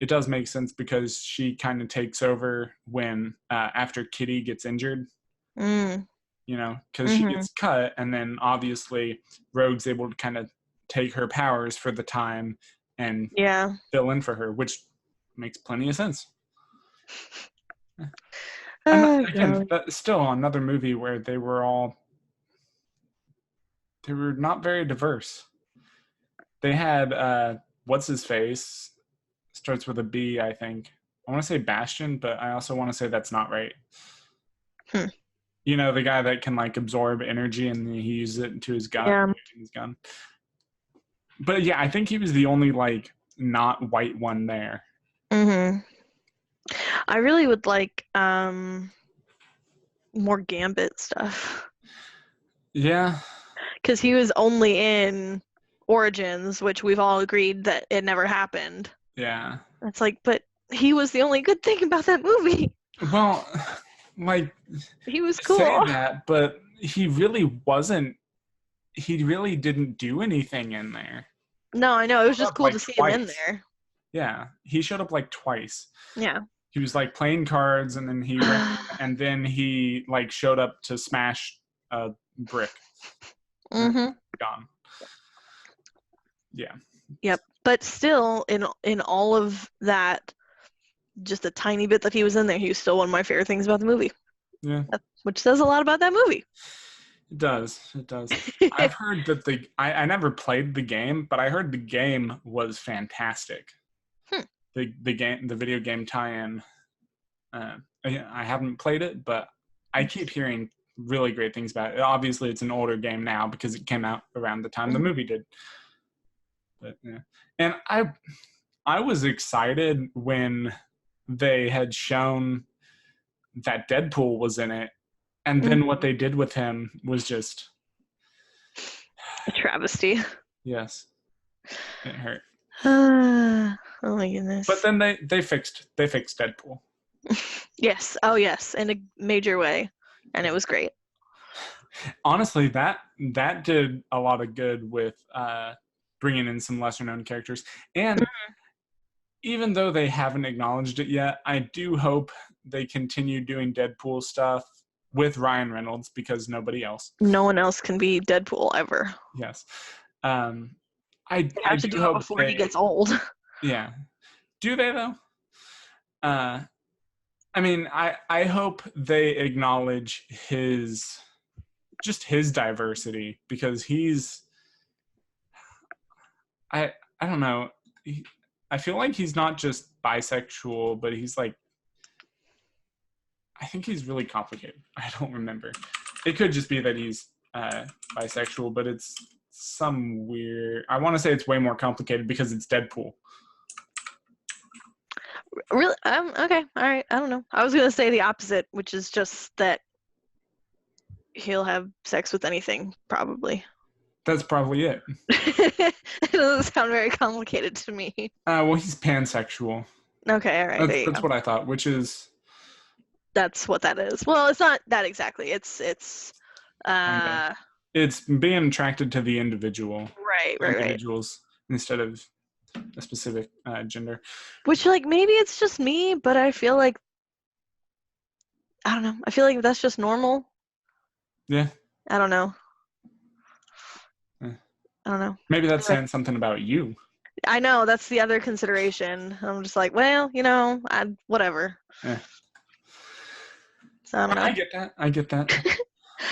It does make sense because she kind of takes over when after Kitty gets injured. Mm. You know, because she gets cut, and then obviously Rogue's able to kind of take her powers for the time and fill in for her, which makes plenty of sense. And again, that's still another movie where they were not very diverse. They had what's his face, starts with a B, I think. I want to say Bastion, but I also want to say that's not right. You know, the guy that can like absorb energy and he uses it into his gun. But yeah, I think he was the only like not white one there. Mm-hmm. I really would like more Gambit stuff. Yeah. Because he was only in Origins, which we've all agreed that it never happened. Yeah. It's like, but he was the only good thing about that movie. Well, like, he was cool. Say that, but he really wasn't. He really didn't do anything in there. No, I know. It was just cool to see him in there. Yeah, he showed up like twice. Yeah. He was like playing cards, and then he ran, and then he like showed up to smash a brick. Mm-hmm. Gone. Yeah. Yep. But still, in all of that, just a tiny bit that he was in there, he was still one of my favorite things about the movie. Yeah. Which says a lot about that movie. It does. It does. I've heard that I never played the game, but I heard the game was fantastic. The video game tie-in. I haven't played it, but I keep hearing really great things about it. Obviously, it's an older game now because it came out around the time the movie did. But yeah, and I was excited when they had shown that Deadpool was in it, and then what they did with him was just A travesty. yes, it hurt. Oh my goodness. But then they fixed Deadpool. Yes. Oh yes, in a major way, and it was great. Honestly, that did a lot of good with bringing in some lesser known characters. And even though they haven't acknowledged it yet, I do hope they continue doing Deadpool stuff with Ryan Reynolds because nobody else. No one else can be Deadpool ever. Yes. They have to do do hope it before he gets old. Yeah. Do they though? I mean, I hope they acknowledge his diversity because he's I don't know. I feel like he's not just bisexual, but he's like I think he's really complicated. I don't remember. It could just be that he's bisexual, but it's some weird. I want to say it's way more complicated because it's Deadpool. Really? Okay. All right. I don't know. I was gonna say the opposite, which is just that he'll have sex with anything, probably. That's probably it. It doesn't sound very complicated to me. Well, he's pansexual. Okay. All right. That's what I thought, which is. That's what that is. Well, it's not that exactly. It's being attracted to the individual. Right. Individuals instead of a specific gender. Which, like, maybe it's just me, but I feel like I don't know. I feel like that's just normal. Yeah. I don't know. I don't know. Maybe that's saying something about you. I know, that's the other consideration. I'm just like, well, whatever. Yeah. So I don't know. I get that.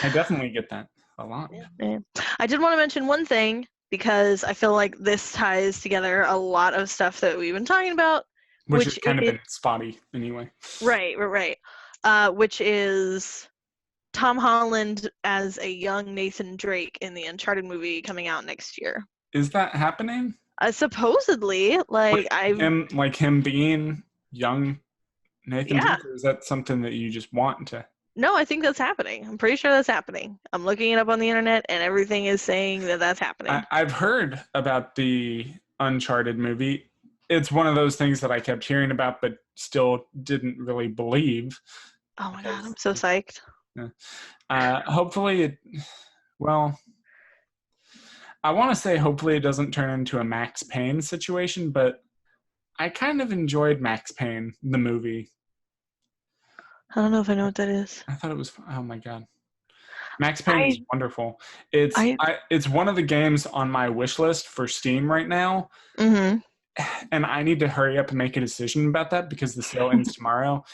I definitely get that a lot. Yeah. I did want to mention one thing because I feel like this ties together a lot of stuff that we've been talking about. Which has kind of been spotty anyway. Right. Which is Tom Holland as a young Nathan Drake in the Uncharted movie coming out next year. Is that happening? Supposedly, him being young Nathan Drake, or is that something that you just want to? No, I think that's happening. I'm pretty sure that's happening. I'm looking it up on the internet, and everything is saying that that's happening. I've heard about the Uncharted movie. It's one of those things that I kept hearing about, but still didn't really believe. Oh my god, I'm so psyched. Yeah. Hopefully I want to say hopefully it doesn't turn into a Max Payne situation, but I kind of enjoyed Max Payne, the movie. I don't know if I know what that is. I thought it was, oh my god. Max Payne is wonderful. It's one of the games on my wish list for Steam right now. Mm-hmm. And I need to hurry up and make a decision about that because the sale ends tomorrow.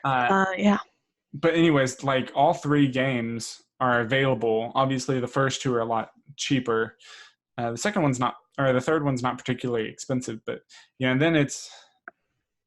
Yeah. But anyways, like all three games are available. Obviously, the first two are a lot cheaper. The second one's not, or the third one's not particularly expensive. But and then it's,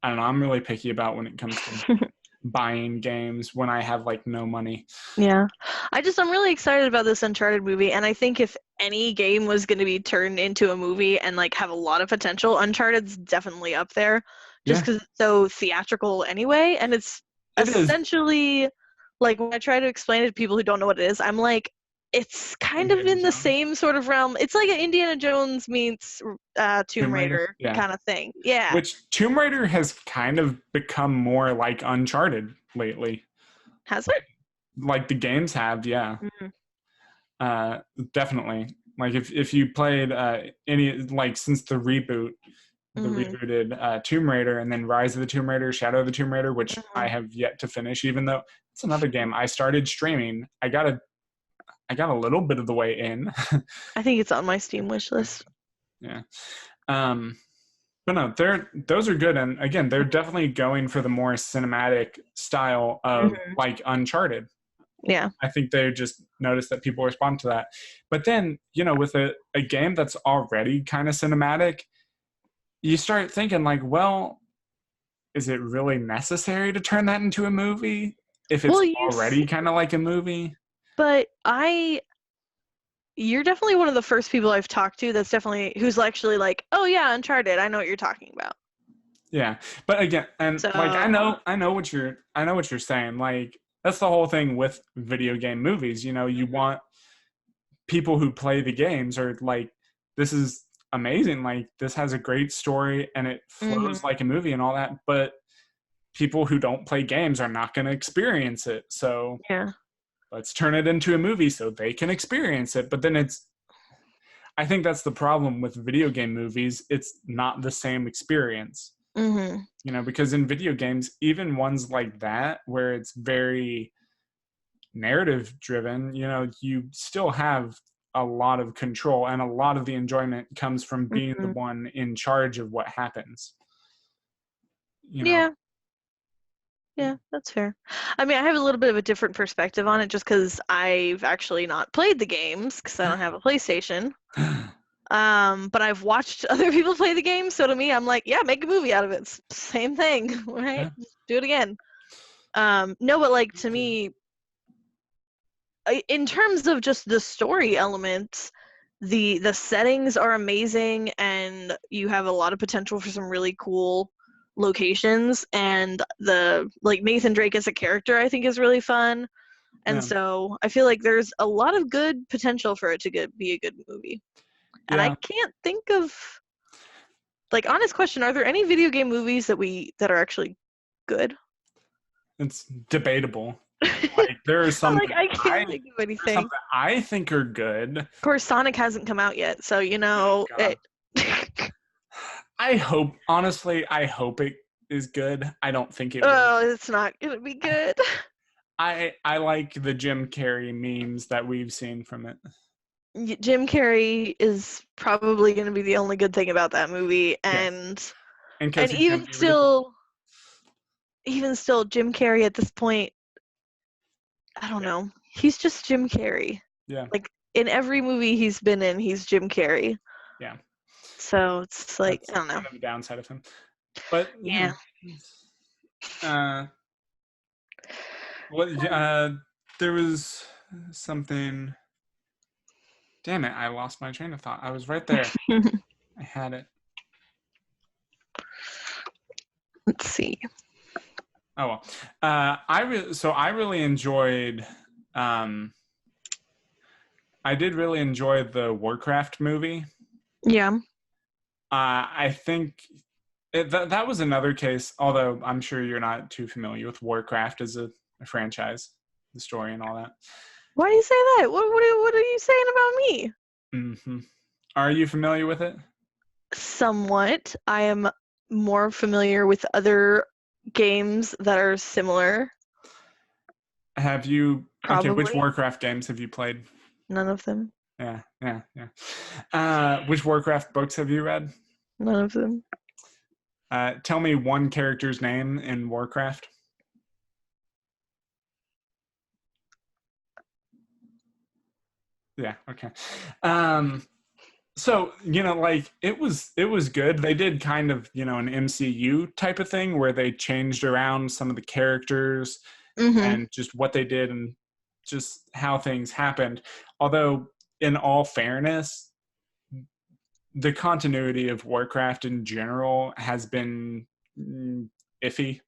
I don't know. I'm really picky about when it comes to buying games when I have like no money. Yeah, I'm really excited about this Uncharted movie, and I think if any game was going to be turned into a movie and like have a lot of potential, Uncharted's definitely up there, just because it's so theatrical anyway, and it's essentially like when I try to explain it to people who don't know what it is, I'm like, it's kind of in the same sort of realm. It's like an Indiana Jones meets Tomb Raider kind of thing. Yeah. Which Tomb Raider has kind of become more like Uncharted lately. Has it? Like the games have, yeah. Mm-hmm. Definitely. Like if you played any, like since the reboot, the rebooted Tomb Raider and then Rise of the Tomb Raider, Shadow of the Tomb Raider, which I have yet to finish, even though it's another game. I started streaming. I got a little bit of the way in. I think it's on my Steam wish list. Yeah. But no, those are good. And again, they're definitely going for the more cinematic style of like Uncharted. Yeah. I think they just noticed that people respond to that. But then, with a game that's already kind of cinematic, you start thinking like, well, is it really necessary to turn that into a movie if it's Well, already kind of like a movie? but you're definitely one of the first people I've talked to who's actually like, oh yeah, Uncharted, I know what you're talking about. Yeah, but again, and like So I know what you're saying. Like that's the whole thing with video game movies. You know, you want people who play the games are like, this is amazing. Like this has a great story and it flows like a movie and all that. But people who don't play games are not going to experience it. So yeah. let's turn it into a movie so they can experience it. But then I think that's the problem with video game movies. It's not the same experience. You know, because in video games, even ones like that, where it's very narrative driven, you know, you still have a lot of control and a lot of the enjoyment comes from being the one in charge of what happens. You know, Yeah. Yeah, that's fair. I mean, I have a little bit of a different perspective on it just because I've actually not played the games because I don't have a PlayStation. But I've watched other people play the game, so to me, I'm like, yeah, make a movie out of it. It's same thing, right? yeah. Just do it again. No, but like to me, in terms of just the story elements, the settings are amazing, and you have a lot of potential for some really cool locations. And the like Nathan Drake as a character, I think, is really fun. And Yeah. so I feel like there's a lot of good potential for it to be a good movie. And I Yeah. can't think of, like, honest question, are there any video game movies that are actually good? It's debatable. Like there are some Like, that I can't think of there's some anything. that I think are good. Of course, Sonic hasn't come out yet, so you Oh know God. it. I hope, honestly, I hope it is good. I don't think it will. Oh, it's not gonna be good. I like the Jim Carrey memes that we've seen from it. Jim Carrey is probably gonna be the only good thing about that movie, Yes. and And because he's going even to be ridiculous. still, Jim Carrey at this point, I don't Yeah. know. He's just Jim Carrey. Yeah. Like in every movie he's been in, he's Jim Carrey. Yeah. So it's like, That's I don't know. kind of the downside of him. But, you Yeah. know, what, there was something. Damn it. I lost my train of thought. I was right there. I had it. Let's see. Oh well. I really enjoyed. I did really enjoy the Warcraft movie. Yeah. I think that was another case. Although I'm sure you're not too familiar with Warcraft as a franchise, the story and all that. Why do you say that? What are you saying about me? Mm-hmm. Are you familiar with it? Somewhat. I am more familiar with other games that are similar. Have you? Okay, which Probably. Warcraft games have you played? None of them. Yeah, yeah, yeah. Which Warcraft books have you read? None of them. Tell me one character's name in Warcraft. Yeah, okay. So, you know, like it was good. They did kind of, you know, an MCU type of thing where they changed around some of the characters Mm-hmm. and just what they did and just how things happened. Although, in all fairness, the continuity of Warcraft in general has been iffy.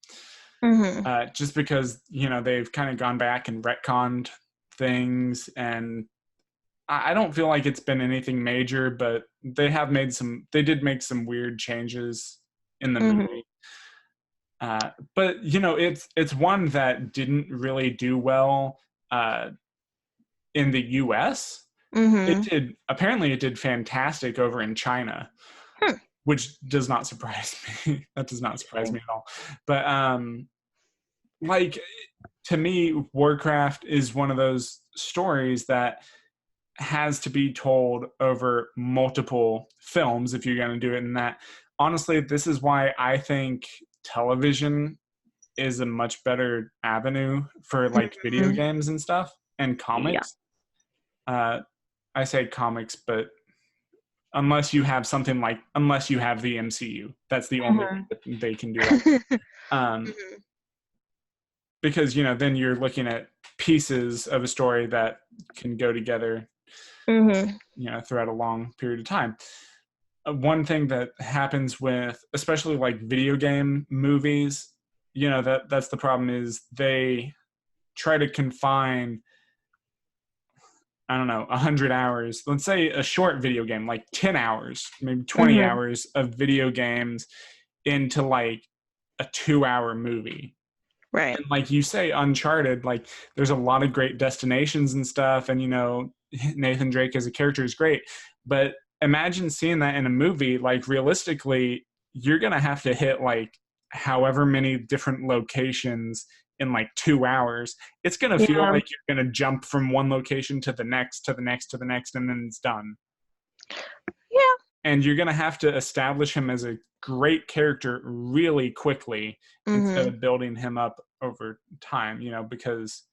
Mm-hmm. Just because, you know, they've kind of gone back and retconned things, and I don't feel like it's been anything major, but they did make some weird changes in the Mm-hmm. movie. But you know, it's one that didn't really do well in the U.S. Mm-hmm. Apparently it did fantastic over in China, Hmm. which does not surprise me. That does not surprise Interesting. me at all. But like to me, Warcraft is one of those stories that has to be told over multiple films if you're going to do it in that. Honestly, this is why I think television is a much better avenue for like video Mm-hmm. games and stuff and Yeah. comics. I say comics, but unless you have unless you have the MCU. That's the only way that they can do that. Because, then you're looking at pieces of a story that can go together, throughout a long period of time. One thing that happens with, especially like video game movies, that's the problem, is they try to confine, I don't know, 100 hours. Let's say a short video game, like 10 hours, maybe 20 hours of video games into like a 2-hour movie. Right. And like you say, Uncharted, like there's a lot of great destinations and stuff. And, Nathan Drake as a character is great. But imagine seeing that in a movie. Like realistically, you're going to have to hit like however many different locations in like 2 hours. It's going to feel like you're going to jump from one location to the next, to the next, to the next, and then it's done. Yeah. And you're going to have to establish him as a great character really quickly instead of building him up over time, because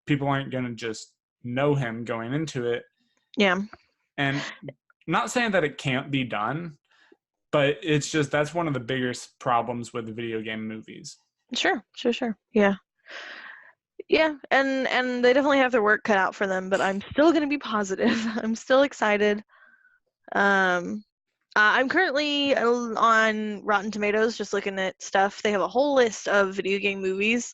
people aren't going to just know him going into it. Yeah. And not saying that it can't be done, but it's just, that's one of the biggest problems with video game movies. Sure. Yeah. Yeah, and they definitely have their work cut out for them, but I'm still going to be positive. I'm still excited. I'm currently on Rotten Tomatoes just looking at stuff. They have a whole list of video game movies,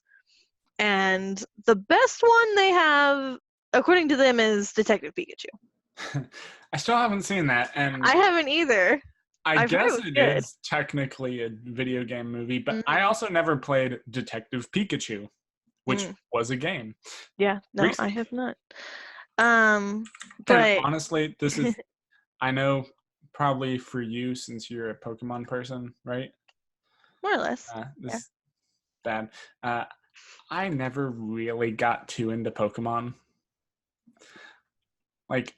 and the best one they have, according to them, is Detective Pikachu. I still haven't seen that, and I haven't either. I guess it is technically a video game movie, but I also never played Detective Pikachu, which was a game. Yeah, no, recently. I have not. But and honestly, this is, I know probably for you, since you're a Pokemon person, right? More or less. This is bad. I never really got too into Pokemon. Like,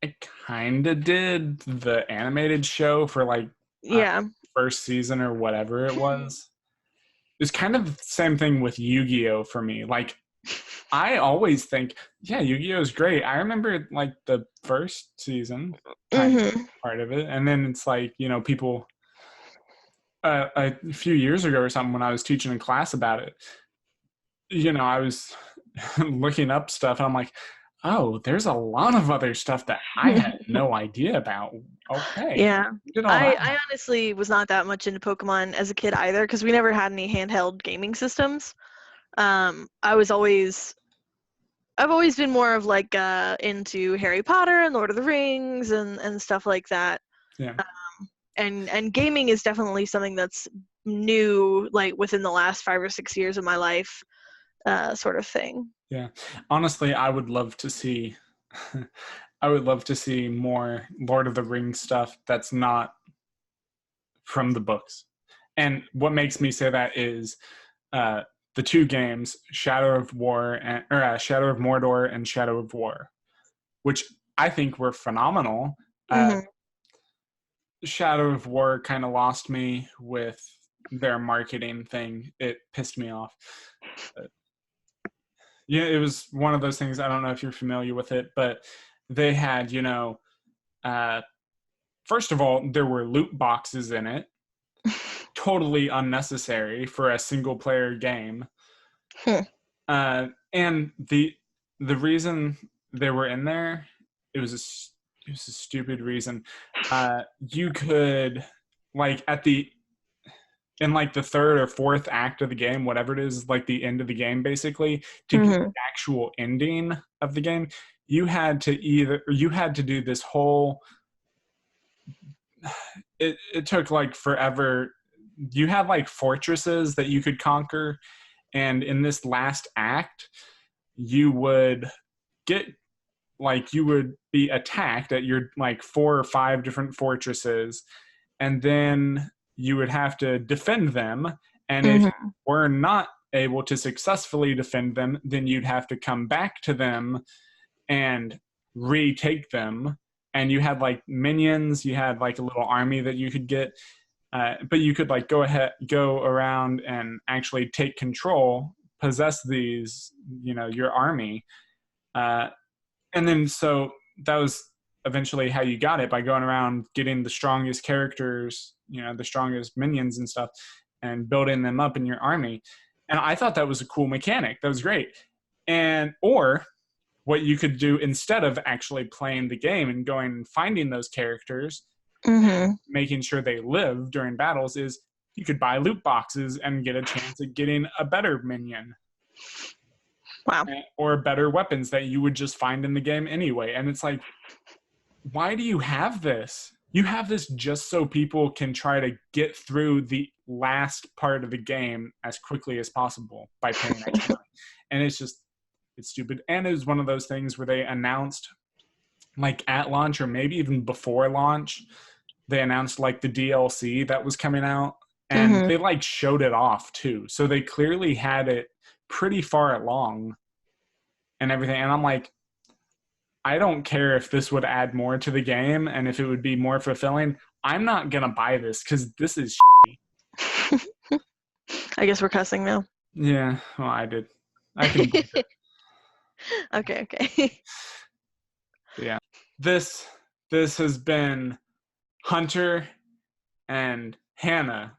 I kind of did the animated show for like first season or whatever it was. It's kind of the same thing with Yu-Gi-Oh for me. Like, I always think, Yu-Gi-Oh is great. I remember like the first season part of it, and then it's like, people a few years ago or something, when I was teaching in class about it, I was looking up stuff, and I'm like, oh, there's a lot of other stuff that I had no idea about. Okay. Yeah. I honestly was not that much into Pokemon as a kid either, because we never had any handheld gaming systems. I've always been more of like into Harry Potter and Lord of the Rings and stuff like that. Yeah. And gaming is definitely something that's new, like within the last 5 or 6 years of my life, sort of thing. Yeah. Honestly, I would love to see more Lord of the Rings stuff that's not from the books. And what makes me say that is the two games, Shadow of Mordor and Shadow of War, which I think were phenomenal. Shadow of War kind of lost me with their marketing thing. It pissed me off. It was one of those things. I don't know if you're familiar with it, but they had, first of all, there were loot boxes in it. Totally unnecessary for a single player game. And the reason they were in there, it was a stupid reason. You could, like, in like the third or fourth act of the game, whatever it is, like the end of the game, basically, to get the actual ending of the game, you had to do this whole, it took like forever. You had like fortresses that you could conquer, and in this last act, you would be attacked at your like 4 or 5 different fortresses, and then you would have to defend them. And if you were not able to successfully defend them, then you'd have to come back to them and retake them. And you had like minions, you had like a little army that you could get, but you could like go around and actually take control, possess these, your army. And then so that was eventually how you got it, by going around getting the strongest characters, the strongest minions and stuff, and building them up in your army. And I thought that was a cool mechanic. That was great. Or what you could do instead of actually playing the game and going and finding those characters, and making sure they live during battles, is you could buy loot boxes and get a chance at getting a better minion. Wow. Or better weapons that you would just find in the game anyway. And it's like, why do you have this? You have this just so people can try to get through the last part of the game as quickly as possible by paying extra money. And it's stupid. And it was one of those things where they announced, like at launch or maybe even before launch, they announced like the DLC that was coming out, and they like showed it off too. So they clearly had it pretty far along and everything. And I'm like, I don't care if this would add more to the game and if it would be more fulfilling. I'm not going to buy this because this is shitty. I guess we're cussing now. Yeah, well, I did. I can bleep it. Okay. Yeah. This has been Hunter and Hannah.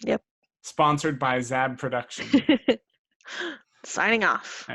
Yep. Sponsored by Zab Productions. Signing off. All right.